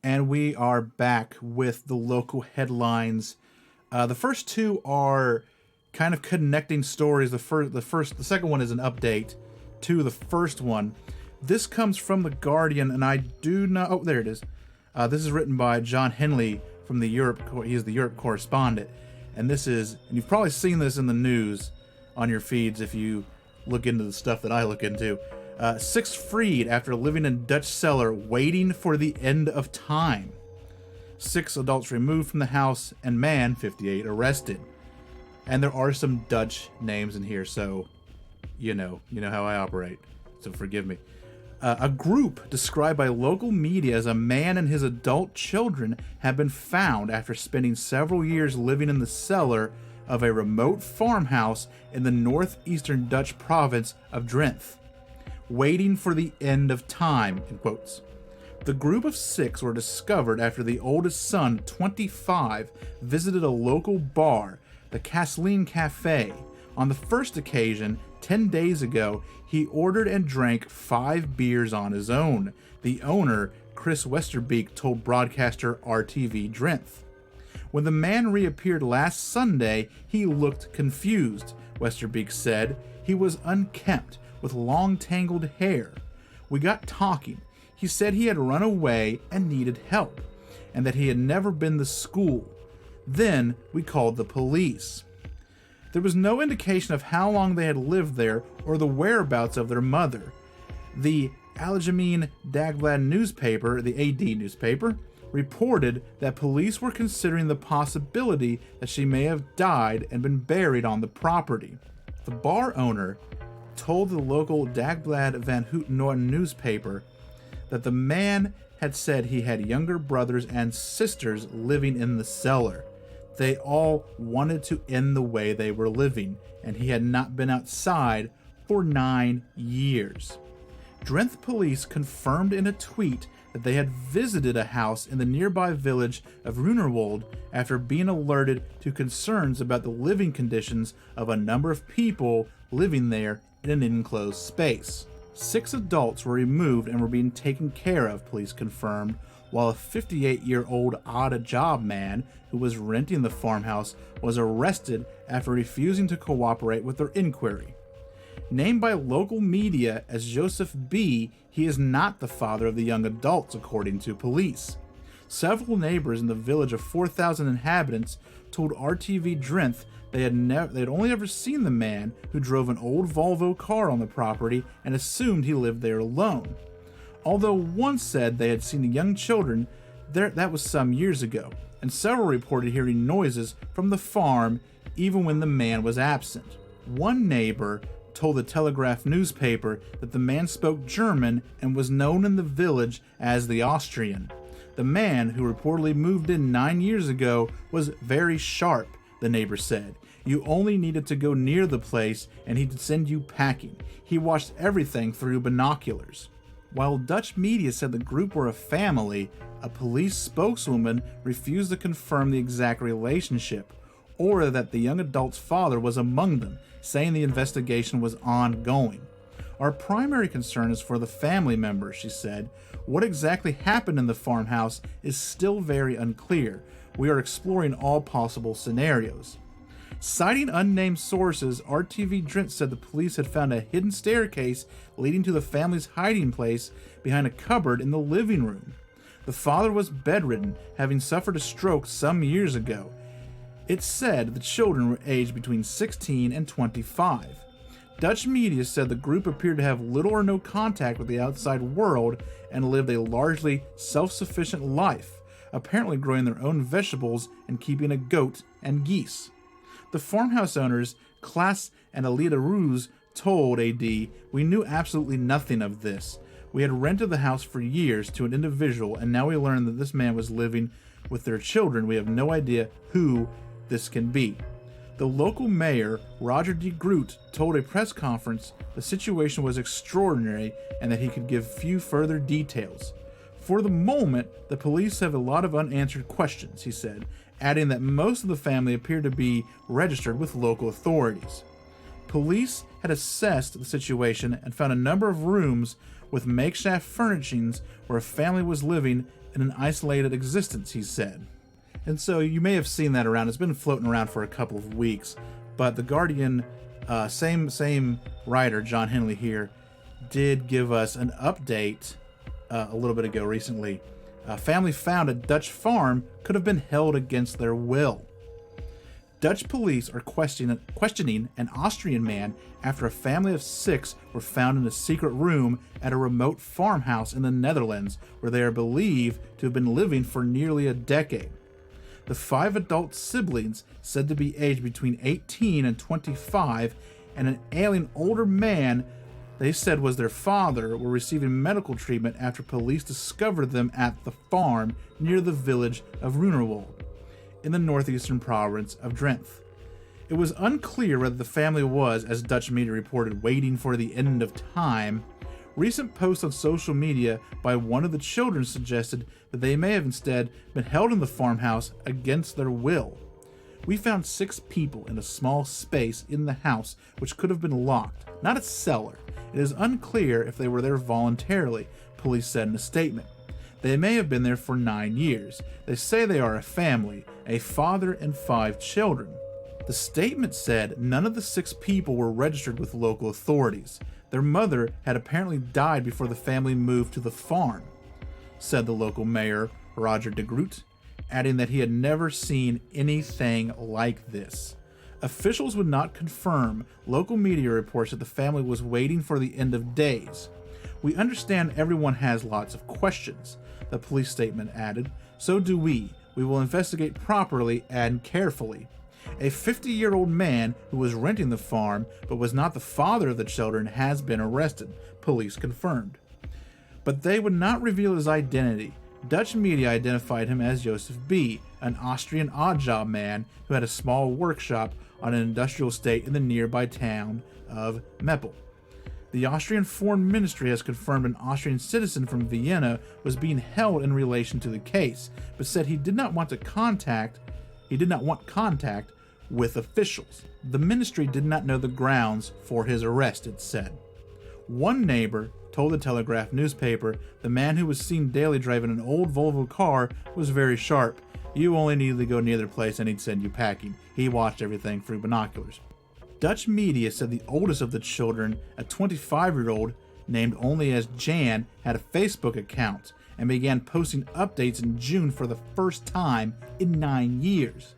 And we are back with the local headlines. The first two are kind of connecting stories. The second one is an update to the first one. This comes from The Guardian, and I do not... Oh, there it is. This is written by John Henley from the Europe... He is the Europe correspondent. And this is... And you've probably seen this in the news on your feeds if you look into the stuff that I look into. 6 freed after living in Dutch cellar, waiting for the end of time. 6 adults removed from the house, and man, 58, arrested. And there are some Dutch names in here, so you know how I operate. So forgive me. A group described by local media as a man and his adult children have been found after spending several years living in the cellar of a remote farmhouse in the northeastern Dutch province of Drenthe, waiting for the end of time, in quotes. The group of 6 were discovered after the oldest son, 25, visited a local bar, the Kathleen Cafe. On the first occasion, 10 days ago, he ordered and drank 5 beers on his own. The owner, Chris Westerbeek, told broadcaster RTV Drenthe. When the man reappeared last Sunday, he looked confused, Westerbeek said. He was unkempt, with long tangled hair. We got talking. He said he had run away and needed help, and that he had never been to school. Then we called the police. There was no indication of how long they had lived there or the whereabouts of their mother. The Algemeen Dagblad newspaper, the AD newspaper, reported that police were considering the possibility that she may have died and been buried on the property. The bar owner told the local Dagblad van Houten newspaper that the man had said he had younger brothers and sisters living in the cellar. They all wanted to end the way they were living, and he had not been outside for 9 years. Drenthe police confirmed in a tweet that they had visited a house in the nearby village of Runerwold after being alerted to concerns about the living conditions of a number of people living there in an enclosed space. 6 adults were removed and were being taken care of, police confirmed, while a 58-year-old odd job man who was renting the farmhouse was arrested after refusing to cooperate with their inquiry. Named by local media as Joseph B., he is not the father of the young adults, according to police. Several neighbors in the village of 4,000 inhabitants told RTV Drenthe they had only ever seen the man who drove an old Volvo car on the property and assumed he lived there alone. Although one said they had seen the young children there, that was some years ago, and several reported hearing noises from the farm even when the man was absent. One neighbor told the Telegraph newspaper that the man spoke German and was known in the village as the Austrian. The man, who reportedly moved in 9 years ago, was very sharp, the neighbor said. You only needed to go near the place and he'd send you packing. He watched everything through binoculars. While Dutch media said the group were a family, a police spokeswoman refused to confirm the exact relationship, or that the young adult's father was among them, saying the investigation was ongoing. Our primary concern is for the family members, she said. What exactly happened in the farmhouse is still very unclear. We are exploring all possible scenarios. Citing unnamed sources, RTV Drenthe said the police had found a hidden staircase leading to the family's hiding place behind a cupboard in the living room. The father was bedridden, having suffered a stroke some years ago. It said the children were aged between 16 and 25. Dutch media said the group appeared to have little or no contact with the outside world and lived a largely self-sufficient life, apparently growing their own vegetables and keeping a goat and geese. The farmhouse owners, Klaas and Alida Roos, told AD, "We knew absolutely nothing of this. We had rented the house for years to an individual, and now we learned that this man was living with their children. We have no idea who this can be." The local mayor, Roger de Groot, told a press conference the situation was extraordinary and that he could give few further details. For the moment, the police have a lot of unanswered questions, he said, adding that most of the family appeared to be registered with local authorities. Police had assessed the situation and found a number of rooms with makeshift furnishings where a family was living in an isolated existence, he said. And so you may have seen that around. It's been floating around for a couple of weeks. But The Guardian, same writer, John Henley here, did give us an update a little bit ago recently. A family found a Dutch farm could have been held against their will. Dutch police are questioning an Austrian man after a family of 6 were found in a secret room at a remote farmhouse in the Netherlands, where they are believed to have been living for nearly a decade. The 5 adult siblings, said to be aged between 18 and 25, and an alien older man they said was their father, were receiving medical treatment after police discovered them at the farm near the village of Runerwold, in the northeastern province of Drenthe. It was unclear whether the family was, as Dutch media reported, waiting for the end of time. Recent posts on social media by one of the children suggested that they may have instead been held in the farmhouse against their will. We found 6 people in a small space in the house which could have been locked, not a cellar. It is unclear if they were there voluntarily, police said in a statement. They may have been there for 9 years. They say they are a family, a father and 5 children. The statement said none of the 6 people were registered with local authorities. Their mother had apparently died before the family moved to the farm, said the local mayor, Roger de Groot, adding that he had never seen anything like this. Officials would not confirm. Local media reports that the family was waiting for the end of days. We understand everyone has lots of questions, the police statement added. So do we. We will investigate properly and carefully. A 50-year-old man who was renting the farm but was not the father of the children has been arrested, police confirmed. But they would not reveal his identity. Dutch media identified him as Joseph B., an Austrian odd-job man who had a small workshop on an industrial estate in the nearby town of Meppel. The Austrian Foreign Ministry has confirmed an Austrian citizen from Vienna was being held in relation to the case, but said he did not want contact with officials. The ministry did not know the grounds for his arrest, it said. One neighbor told the Telegraph newspaper the man who was seen daily driving an old Volvo car was very sharp. You only needed to go near their place and he'd send you packing. He watched everything through binoculars. Dutch media said the oldest of the children, a 25-year-old named only as Jan, had a Facebook account and began posting updates in June for the first time in 9 years.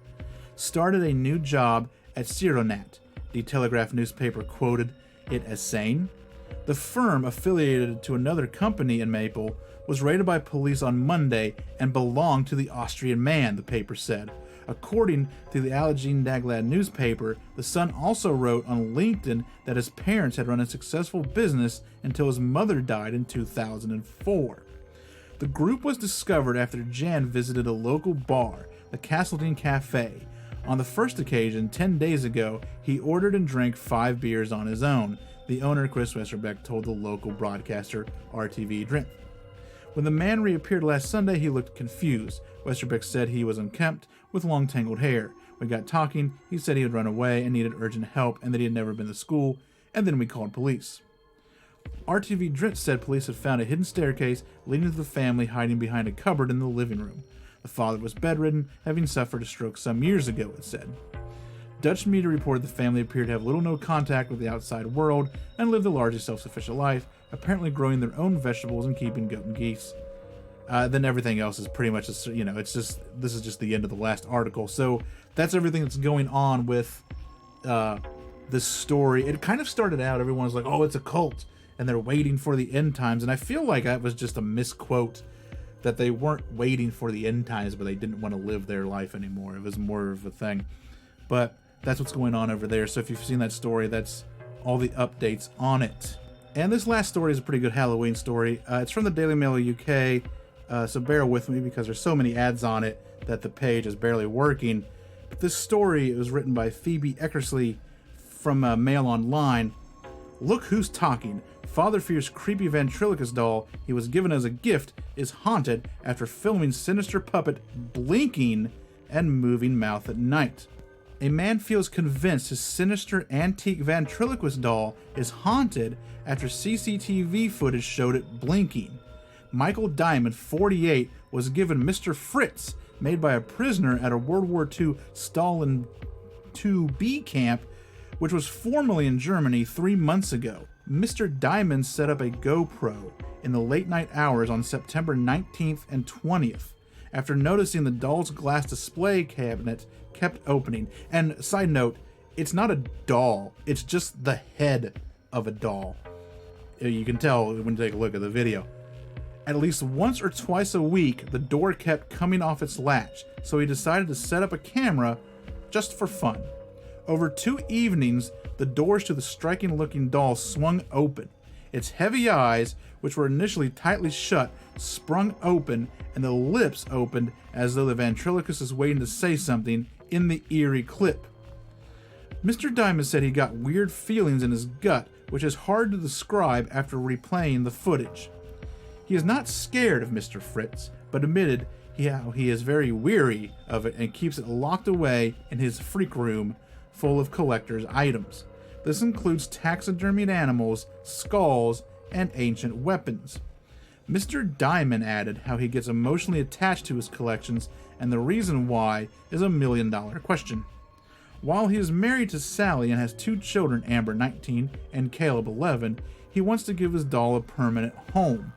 Started a new job at Sironat. The Telegraph newspaper quoted it as saying, "The firm, affiliated to another company in Maple, was raided by police on Monday and belonged to the Austrian man," the paper said. According to the Algemeen Dagblad newspaper, the son also wrote on LinkedIn that his parents had run a successful business until his mother died in 2004. The group was discovered after Jan visited a local bar, the Castleton Cafe. On the first occasion, 10 days ago, he ordered and drank 5 beers on his own, the owner Chris Westerbeck told the local broadcaster RTV Drenthe. When the man reappeared last Sunday, he looked confused. Westerbeck said he was unkempt, with long tangled hair. We got talking, he said he had run away and needed urgent help and that he had never been to school, and then we called police. RTV Drenthe said police had found a hidden staircase leading to the family hiding behind a cupboard in the living room. The father was bedridden, having suffered a stroke some years ago, it said. Dutch media reported the family appeared to have little or no contact with the outside world and lived a largely self-sufficient life, apparently growing their own vegetables and keeping goat and geese. Then everything else is pretty much, this is just the end of the last article. So that's everything that's going on with this story. It kind of started out, everyone was like, oh, it's a cult, and they're waiting for the end times. And I feel like that was just a misquote, that they weren't waiting for the end times, but they didn't want to live their life anymore. It was more of a thing. But that's what's going on over there. So if you've seen that story, that's all the updates on it. And this last story is a pretty good Halloween story. It's from the Daily Mail UK. So bear with me because there's so many ads on it that the page is barely working. But this story was written by Phoebe Eckersley from Mail Online. Look who's talking. Father fears creepy ventriloquist doll he was given as a gift is haunted after filming sinister puppet blinking and moving mouth at night. A man feels convinced his sinister antique ventriloquist doll is haunted after CCTV footage showed it blinking. Michael Diamond, 48, was given Mr. Fritz, made by a prisoner at a World War II Stalin IIB camp, which was formerly in Germany 3 months ago. Mr. Diamond set up a GoPro in the late night hours on September 19th and 20th, after noticing the doll's glass display cabinet kept opening. And side note, it's not a doll, it's just the head of a doll. You can tell when you take a look at the video. At least once or twice a week, the door kept coming off its latch, so he decided to set up a camera just for fun. Over 2 evenings, the doors to the striking-looking doll swung open. Its heavy eyes, which were initially tightly shut, sprung open, and the lips opened as though the ventriloquist was waiting to say something in the eerie clip. Mr. Diamond said he got weird feelings in his gut, which is hard to describe after replaying the footage. He is not scared of Mr. Fritz, but admitted he is very weary of it and keeps it locked away in his freak room full of collector's items. This includes taxidermied animals, skulls, and ancient weapons. Mr. Diamond added how he gets emotionally attached to his collections, and the reason why is a $1 million question. While he is married to Sally and has 2 children, Amber 19 and Caleb 11, he wants to give his doll a permanent home.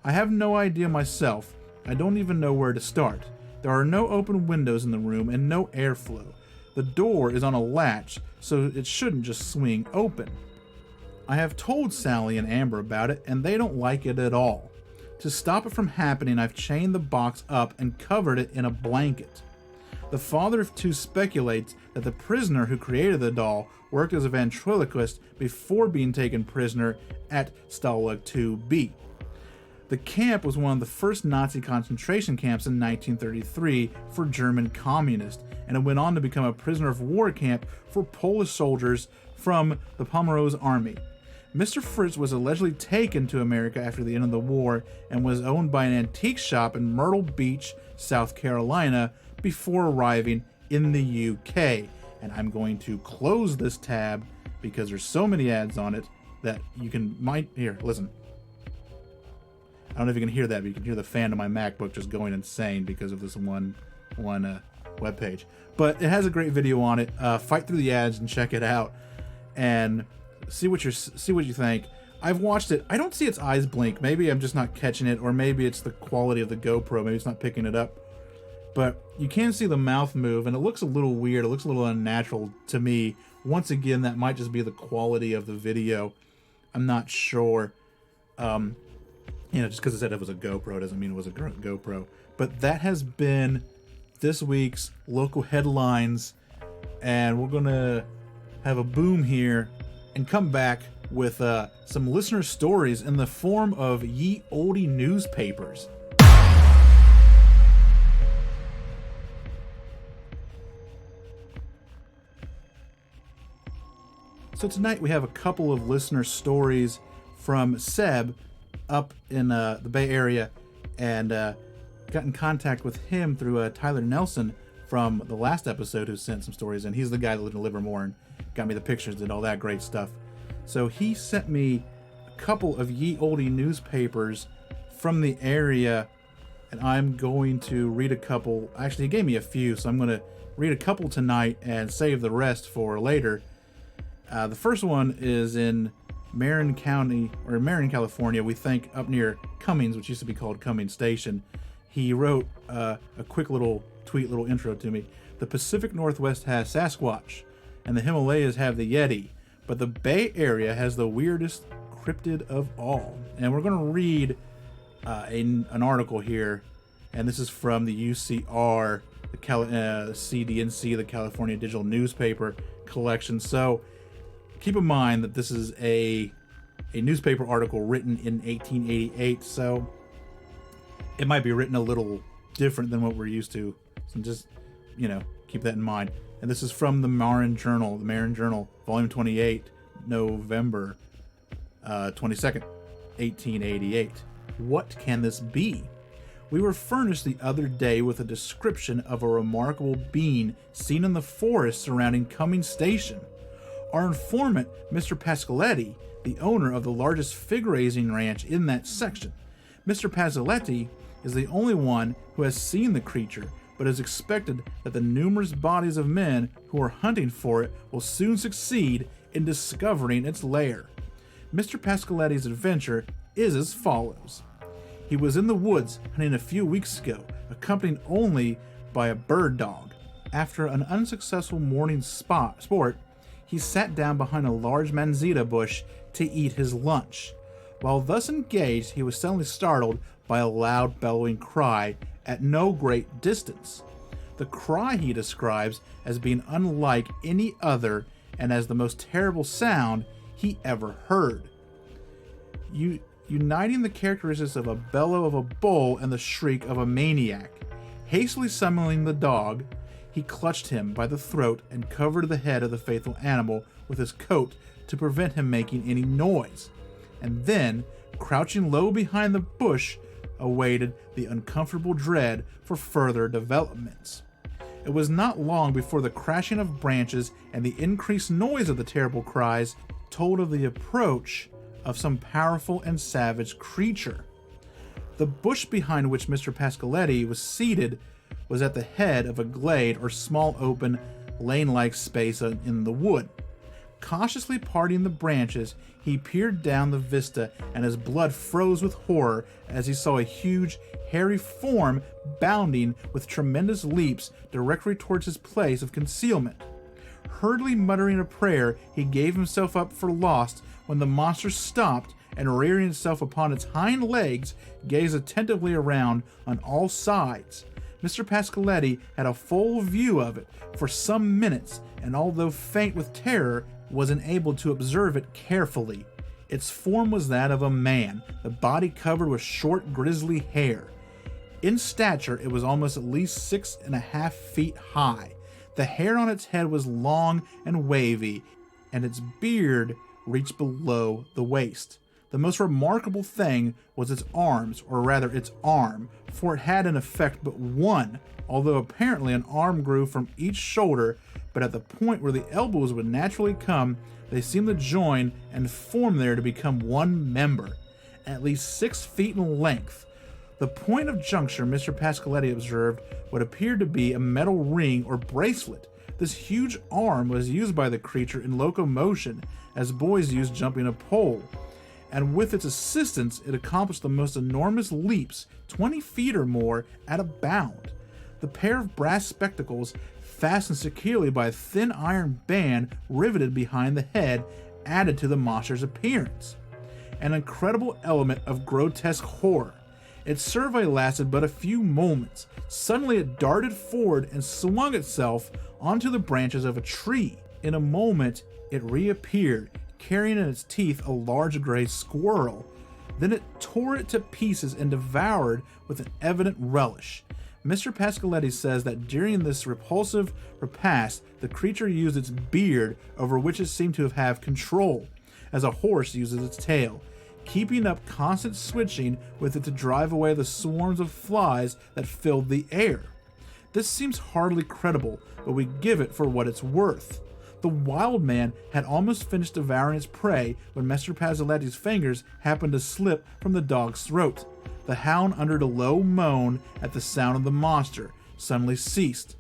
I have no idea myself. I don't even know where to start. There are no open windows in the room and no airflow. The door is on a latch, so it shouldn't just swing open. I have told Sally and Amber about it, and they don't like it at all. To stop it from happening, I've chained the box up and covered it in a blanket. The father of 2 speculates that the prisoner who created the doll worked as a ventriloquist before being taken prisoner at Stalag 2B. The camp was one of the first Nazi concentration camps in 1933 for German communists, and it went on to become a prisoner of war camp for Polish soldiers from the Pomeranian Army. Mr. Fritz was allegedly taken to America after the end of the war and was owned by an antique shop in Myrtle Beach, South Carolina, before arriving in the UK. And I'm going to close this tab because there's so many ads on it that you here, listen. I don't know if you can hear that, but you can hear the fan of my MacBook just going insane because of this one web page. But it has a great video on it. Fight through the ads and check it out, and see what you think. I've watched it. I don't see its eyes blink. Maybe I'm just not catching it, or maybe it's the quality of the GoPro. Maybe it's not picking it up. But you can see the mouth move, and it looks a little weird. It looks a little unnatural to me. Once again, that might just be the quality of the video. I'm not sure. Just because it said it was a GoPro doesn't mean it was a GoPro. But that has been this week's local headlines, and we're gonna have a boom here and come back with some listener stories in the form of ye olde newspapers. So tonight we have a couple of listener stories from Seb up in the Bay Area, and got in contact with him through Tyler Nelson from the last episode, who sent some stories, and he's the guy that lived in Livermore and got me the pictures, did all that great stuff. So he sent me a couple of ye olde newspapers from the area, and I'm going to read a couple. Actually, he gave me a few, so I'm going to read a couple tonight and save the rest for later. The first one is in Marin, California. We think up near Cummings, which used to be called Cummings Station. He wrote a quick little tweet, little intro to me. The Pacific Northwest has Sasquatch, and the Himalayas have the Yeti, but the Bay Area has the weirdest cryptid of all. And we're going to read an article here, and this is from the UCR, the CDNC, the California Digital Newspaper Collection. So keep in mind that this is a newspaper article written in 1888, so it might be written a little different than what we're used to. So just, keep that in mind. And this is from the Marin Journal, Volume 28, November 22nd, 1888. What can this be? We were furnished the other day with a description of a remarkable being seen in the forest surrounding Cummings Station. Our informant, Mr. Pascaletti, the owner of the largest fig-raising ranch in that section, Mr. Pazzoletti is the only one who has seen the creature, but is expected that the numerous bodies of men who are hunting for it will soon succeed in discovering its lair. Mr. Pascoletti's adventure is as follows. He was in the woods hunting a few weeks ago, accompanied only by a bird dog. After an unsuccessful morning sport, he sat down behind a large manzita bush to eat his lunch. While thus engaged, he was suddenly startled by a loud bellowing cry at no great distance. The cry he describes as being unlike any other and as the most terrible sound he ever heard. Uniting the characteristics of a bellow of a bull and the shriek of a maniac. Hastily summoning the dog, he clutched him by the throat and covered the head of the faithful animal with his coat to prevent him making any noise, and then, crouching low behind the bush, awaited the uncomfortable dread for further developments. It was not long before the crashing of branches and the increased noise of the terrible cries told of the approach of some powerful and savage creature. The bush behind which Mr. Pascoletti was seated was at the head of a glade or small open lane-like space in the wood. Cautiously parting the branches, he peered down the vista, and his blood froze with horror as he saw a huge, hairy form bounding with tremendous leaps directly towards his place of concealment. Hurriedly muttering a prayer, he gave himself up for lost when the monster stopped and, rearing itself upon its hind legs, gazed attentively around on all sides. Mr. Pascoletti had a full view of it for some minutes, and although faint with terror, was enabled to observe it carefully. Its form was that of a man, the body covered with short, grizzly hair. In stature, it was almost at least 6.5 feet high. The hair on its head was long and wavy, and its beard reached below the waist. The most remarkable thing was its arms, or rather its arm, for it had in effect but one, although apparently an arm grew from each shoulder, but at the point where the elbows would naturally come, they seemed to join and form there to become one member, at least 6 feet in length. The point of juncture, Mr. Pascoletti observed, would appear to be a metal ring or bracelet. This huge arm was used by the creature in locomotion, as boys use jumping a pole, and with its assistance it accomplished the most enormous leaps, 20 feet or more, at a bound. The pair of brass spectacles, fastened securely by a thin iron band riveted behind the head, added to the monster's appearance an incredible element of grotesque horror. Its survey lasted but a few moments. Suddenly it darted forward and swung itself onto the branches of a tree. In a moment it reappeared, carrying in its teeth a large gray squirrel. Then it tore it to pieces and devoured with an evident relish. Mr. Pascoletti says that during this repulsive repast, the creature used its beard, over which it seemed to have control, as a horse uses its tail, keeping up constant switching with it to drive away the swarms of flies that filled the air. This seems hardly credible, but we give it for what it's worth. The wild man had almost finished devouring its prey when Mr. Pascoletti's fingers happened to slip from the dog's throat. The hound uttered a low moan at the sound of the monster, suddenly ceased.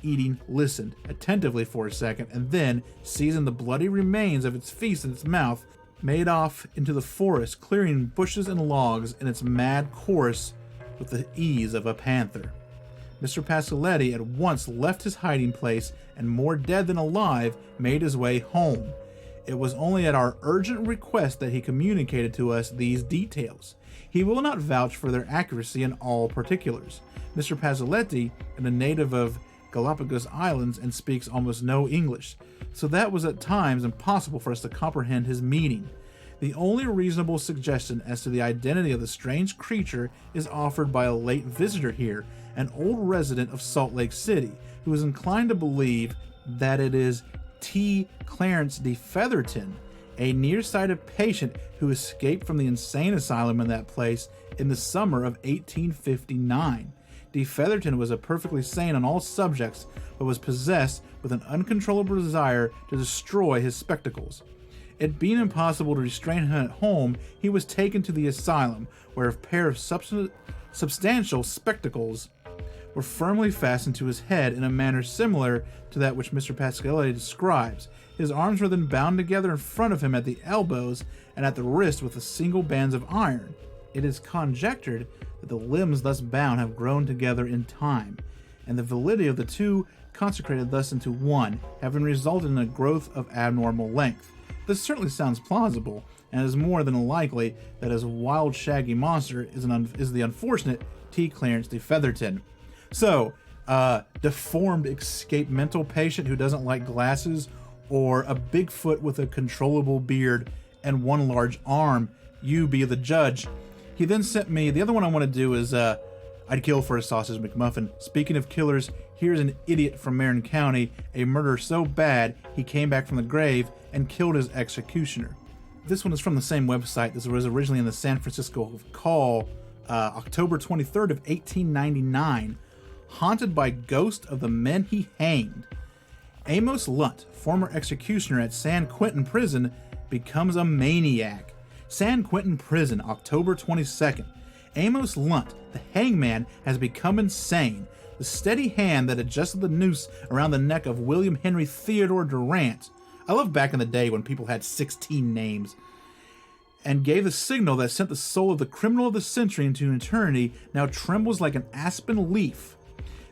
Eating listened attentively for a second, and then, seizing the bloody remains of its feast in its mouth, made off into the forest, clearing bushes and logs in its mad course with the ease of a panther. Mr. Pascoletti at once left his hiding place and, more dead than alive, made his way home. It was only at our urgent request that he communicated to us these details. He will not vouch for their accuracy in all particulars. Mr. Pascoletti is a native of Galapagos Islands and speaks almost no English, so that was at times impossible for us to comprehend his meaning. The only reasonable suggestion as to the identity of the strange creature is offered by a late visitor here, an old resident of Salt Lake City, who is inclined to believe that it is T. Clarence de Featherton, a nearsighted patient who escaped from the insane asylum in that place in the summer of 1859. De Featherton was perfectly sane on all subjects, but was possessed with an uncontrollable desire to destroy his spectacles. It being impossible to restrain him at home, he was taken to the asylum, where a pair of substantial spectacles were firmly fastened to his head in a manner similar to that which Mr. Pasquale describes. His arms were then bound together in front of him at the elbows and at the wrist with single bands of iron. It is conjectured that the limbs thus bound have grown together in time, and the validity of the two consecrated thus into one, having resulted in a growth of abnormal length. This certainly sounds plausible, and it is more than likely that his wild shaggy monster is the unfortunate T. Clarence de Featherton. So, deformed escaped mental patient who doesn't like glasses, or a Bigfoot with a controllable beard and one large arm, you be the judge. He then sent me, the other one I want to do is, I'd kill for a sausage McMuffin. Speaking of killers, here's an idiot from Marin County, a murder so bad he came back from the grave and killed his executioner. This one is from the same website. This was originally in the San Francisco Call, October 23rd of 1899. Haunted by ghosts of the men he hanged. Amos Lunt, former executioner at San Quentin Prison, becomes a maniac. San Quentin Prison, October 22nd. Amos Lunt, the hangman, has become insane. The steady hand that adjusted the noose around the neck of William Henry Theodore Durant. I love back in the day when people had 16 names. And gave the signal that sent the soul of the criminal of the century into eternity, now trembles like an aspen leaf.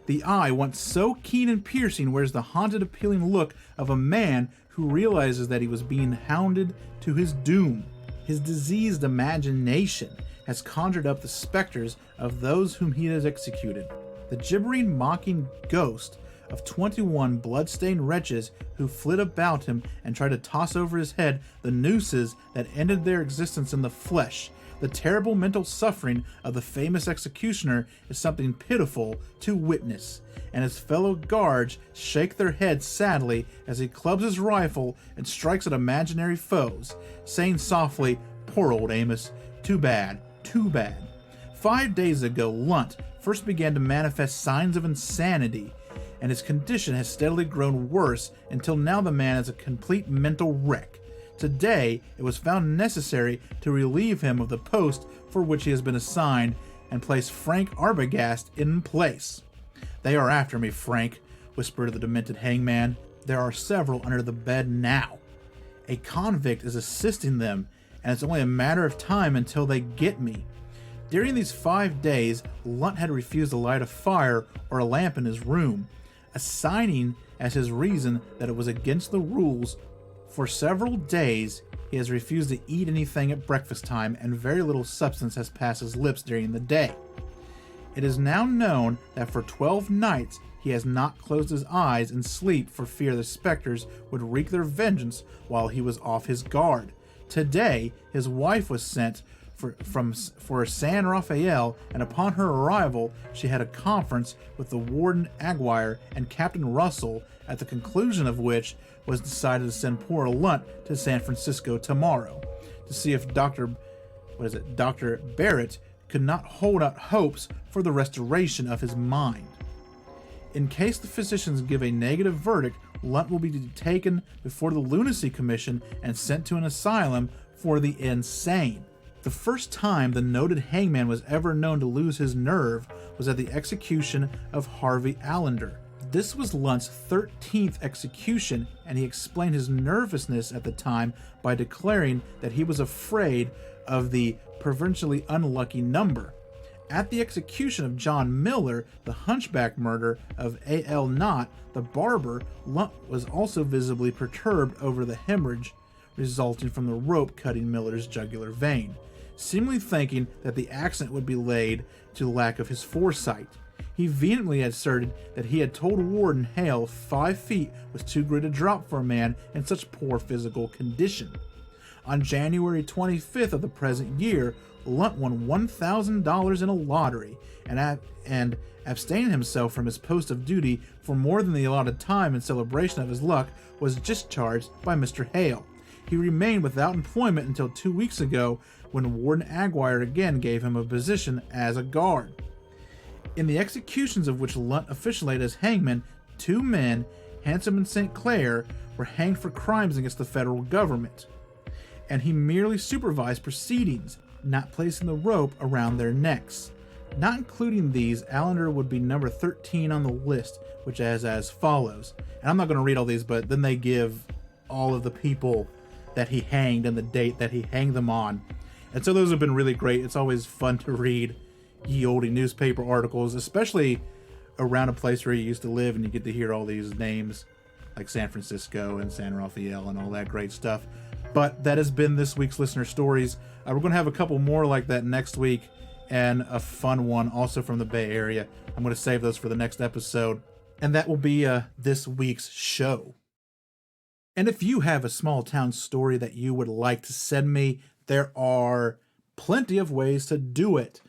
The eye, once so keen and piercing, wears the haunted, appealing look of a man who realizes that he was being hounded to his doom. His diseased imagination has conjured up the specters of those whom he has executed. The gibbering, mocking ghost of 21 blood-stained wretches who flit about him and try to toss over his head the nooses that ended their existence in the flesh. The terrible mental suffering of the famous executioner is something pitiful to witness, and his fellow guards shake their heads sadly as he clubs his rifle and strikes at imaginary foes, saying softly, "Poor old Amos, too bad, too bad." 5 days ago, Lunt first began to manifest signs of insanity, and his condition has steadily grown worse until now the man is a complete mental wreck. Today, it was found necessary to relieve him of the post for which he has been assigned and place Frank Arbogast in place. "They are after me, Frank," whispered the demented hangman. "There are several under the bed now. A convict is assisting them, and it's only a matter of time until they get me." During these 5 days, Lunt had refused to light a fire or a lamp in his room, assigning as his reason that it was against the rules. For several days, he has refused to eat anything at breakfast time, and very little substance has passed his lips during the day. It is now known that for 12 nights he has not closed his eyes in sleep for fear the specters would wreak their vengeance while he was off his guard. Today, his wife was sent for San Rafael, and upon her arrival, she had a conference with the warden Aguirre and Captain Russell, at the conclusion of which was decided to send poor Lunt to San Francisco tomorrow to see if Dr. Barrett could not hold out hopes for the restoration of his mind. In case the physicians give a negative verdict, Lunt will be taken before the Lunacy Commission and sent to an asylum for the insane. The first time the noted hangman was ever known to lose his nerve was at the execution of Harvey Allender. This was Lunt's 13th execution, and he explained his nervousness at the time by declaring that he was afraid of the provincially unlucky number. At the execution of John Miller, the hunchback murder of A.L. Knott, the barber, Lunt was also visibly perturbed over the hemorrhage resulting from the rope cutting Miller's jugular vein, seemingly thinking that the accident would be laid to the lack of his foresight. He vehemently asserted that he had told Warden Hale 5 feet was too great a drop for a man in such poor physical condition. On January 25th of the present year, Lunt won $1,000 in a lottery, and abstaining himself from his post of duty for more than the allotted time in celebration of his luck, was discharged by Mr. Hale. He remained without employment until 2 weeks ago, when Warden Aguirre again gave him a position as a guard. In the executions of which Lunt officiated as hangman, 2 men, Handsome and St. Clair, were hanged for crimes against the federal government. and he merely supervised proceedings, not placing the rope around their necks. Not including these, Allender would be number 13 on the list, which is as follows. And I'm not going to read all these, but then they give all of the people that he hanged and the date that he hanged them on. And so those have been really great. It's always fun to read ye olde newspaper articles, especially around a place where you used to live and you get to hear all these names like San Francisco and San Rafael and all that great stuff. But that has been this week's Listener Stories. We're going to have a couple more like that next week and a fun one also from the Bay Area. I'm going to save those for the next episode. And that will be this week's show. And if you have a small town story that you would like to send me, there are plenty of ways to do it.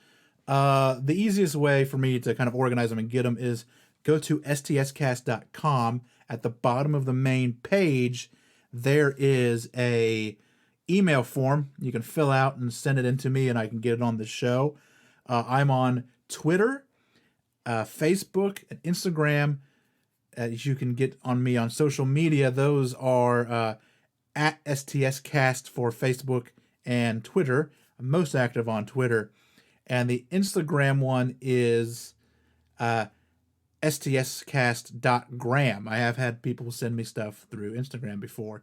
The easiest way for me to kind of organize them and get them is go to stscast.com. At the bottom of the main page, there is a email form you can fill out and send it in to me, and I can get it on the show. I'm on Twitter, Facebook, and Instagram. You can get on me on social media. Those are at STScast for Facebook and Twitter. I'm most active on Twitter. And the Instagram one is stscast.gram. I have had people send me stuff through Instagram before.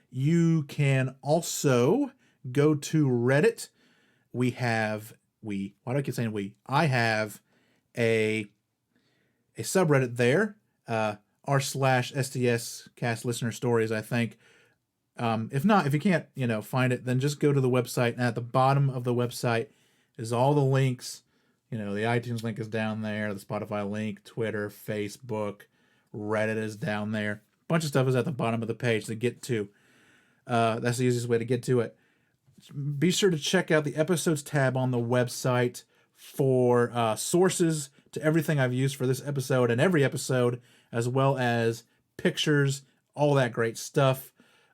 You can also go to Reddit. Why do I keep saying we? I have a subreddit there, r/STScast listener stories, I think. If you can't, find it, then just go to the website, and at the bottom of the website is all the links. The iTunes link is down there, the Spotify link, Twitter, Facebook, Reddit is down there. A bunch of stuff is at the bottom of the page to get to. That's the easiest way to get to it. Be sure to check out the episodes tab on the website for sources to everything I've used for this episode and every episode, as well as pictures, all that great stuff.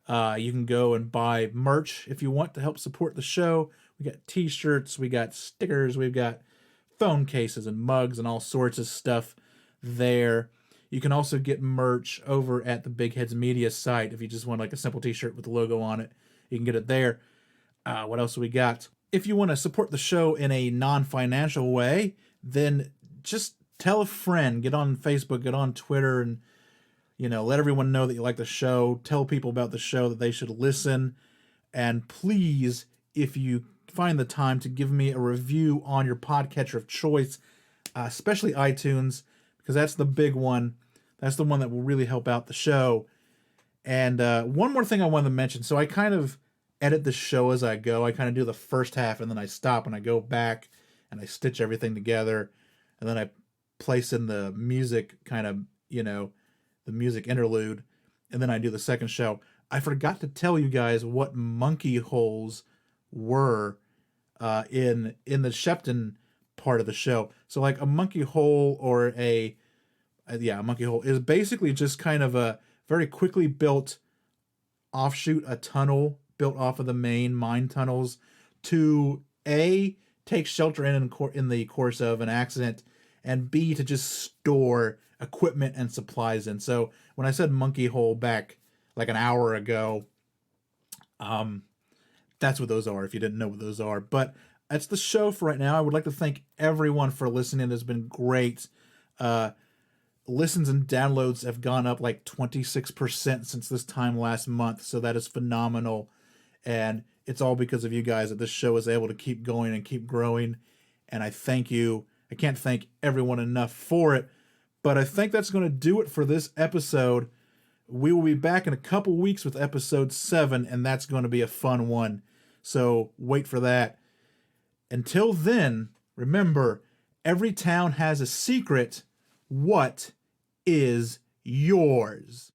You can go and buy merch if you want to help support the show. We got t-shirts, we got stickers, we've got phone cases and mugs and all sorts of stuff there. You can also get merch over at the Big Heads Media site. If you just want like a simple t-shirt with the logo on it, you can get it there. What else do we got? If you want to support the show in a non-financial way, then just tell a friend, get on Facebook, get on Twitter, and let everyone know that you like the show. Tell people about the show, that they should listen. And please, if you find the time, to give me a review on your podcatcher of choice, especially iTunes, because that's the big one. That's the one that will really help out the show. And one more thing I wanted to mention. So I kind of edit the show as I go. I kind of do the first half, and then I stop, and I go back, and I stitch everything together. And then I place in the music kind of, the music interlude, and then I do the second show. I forgot to tell you guys what monkey holes were in the Sheppton part of the show. So like a monkey hole or a monkey hole is basically just kind of a very quickly built offshoot, a tunnel built off of the main mine tunnels to A, take shelter in the course of an accident, and B, to just store equipment and supplies in. So when I said monkey hole back like an hour ago, that's what those are, if you didn't know what those are. But that's the show for right now. I would like to thank everyone for listening. It's been great. Listens and downloads have gone up like 26% since this time last month. So that is phenomenal. And it's all because of you guys that this show is able to keep going and keep growing. And I thank you. I can't thank everyone enough for it. But I think that's going to do it for this episode. We will be back in a couple weeks with episode 7, and that's going to be a fun one. So wait for that. Until then, remember, every town has a secret. What is yours?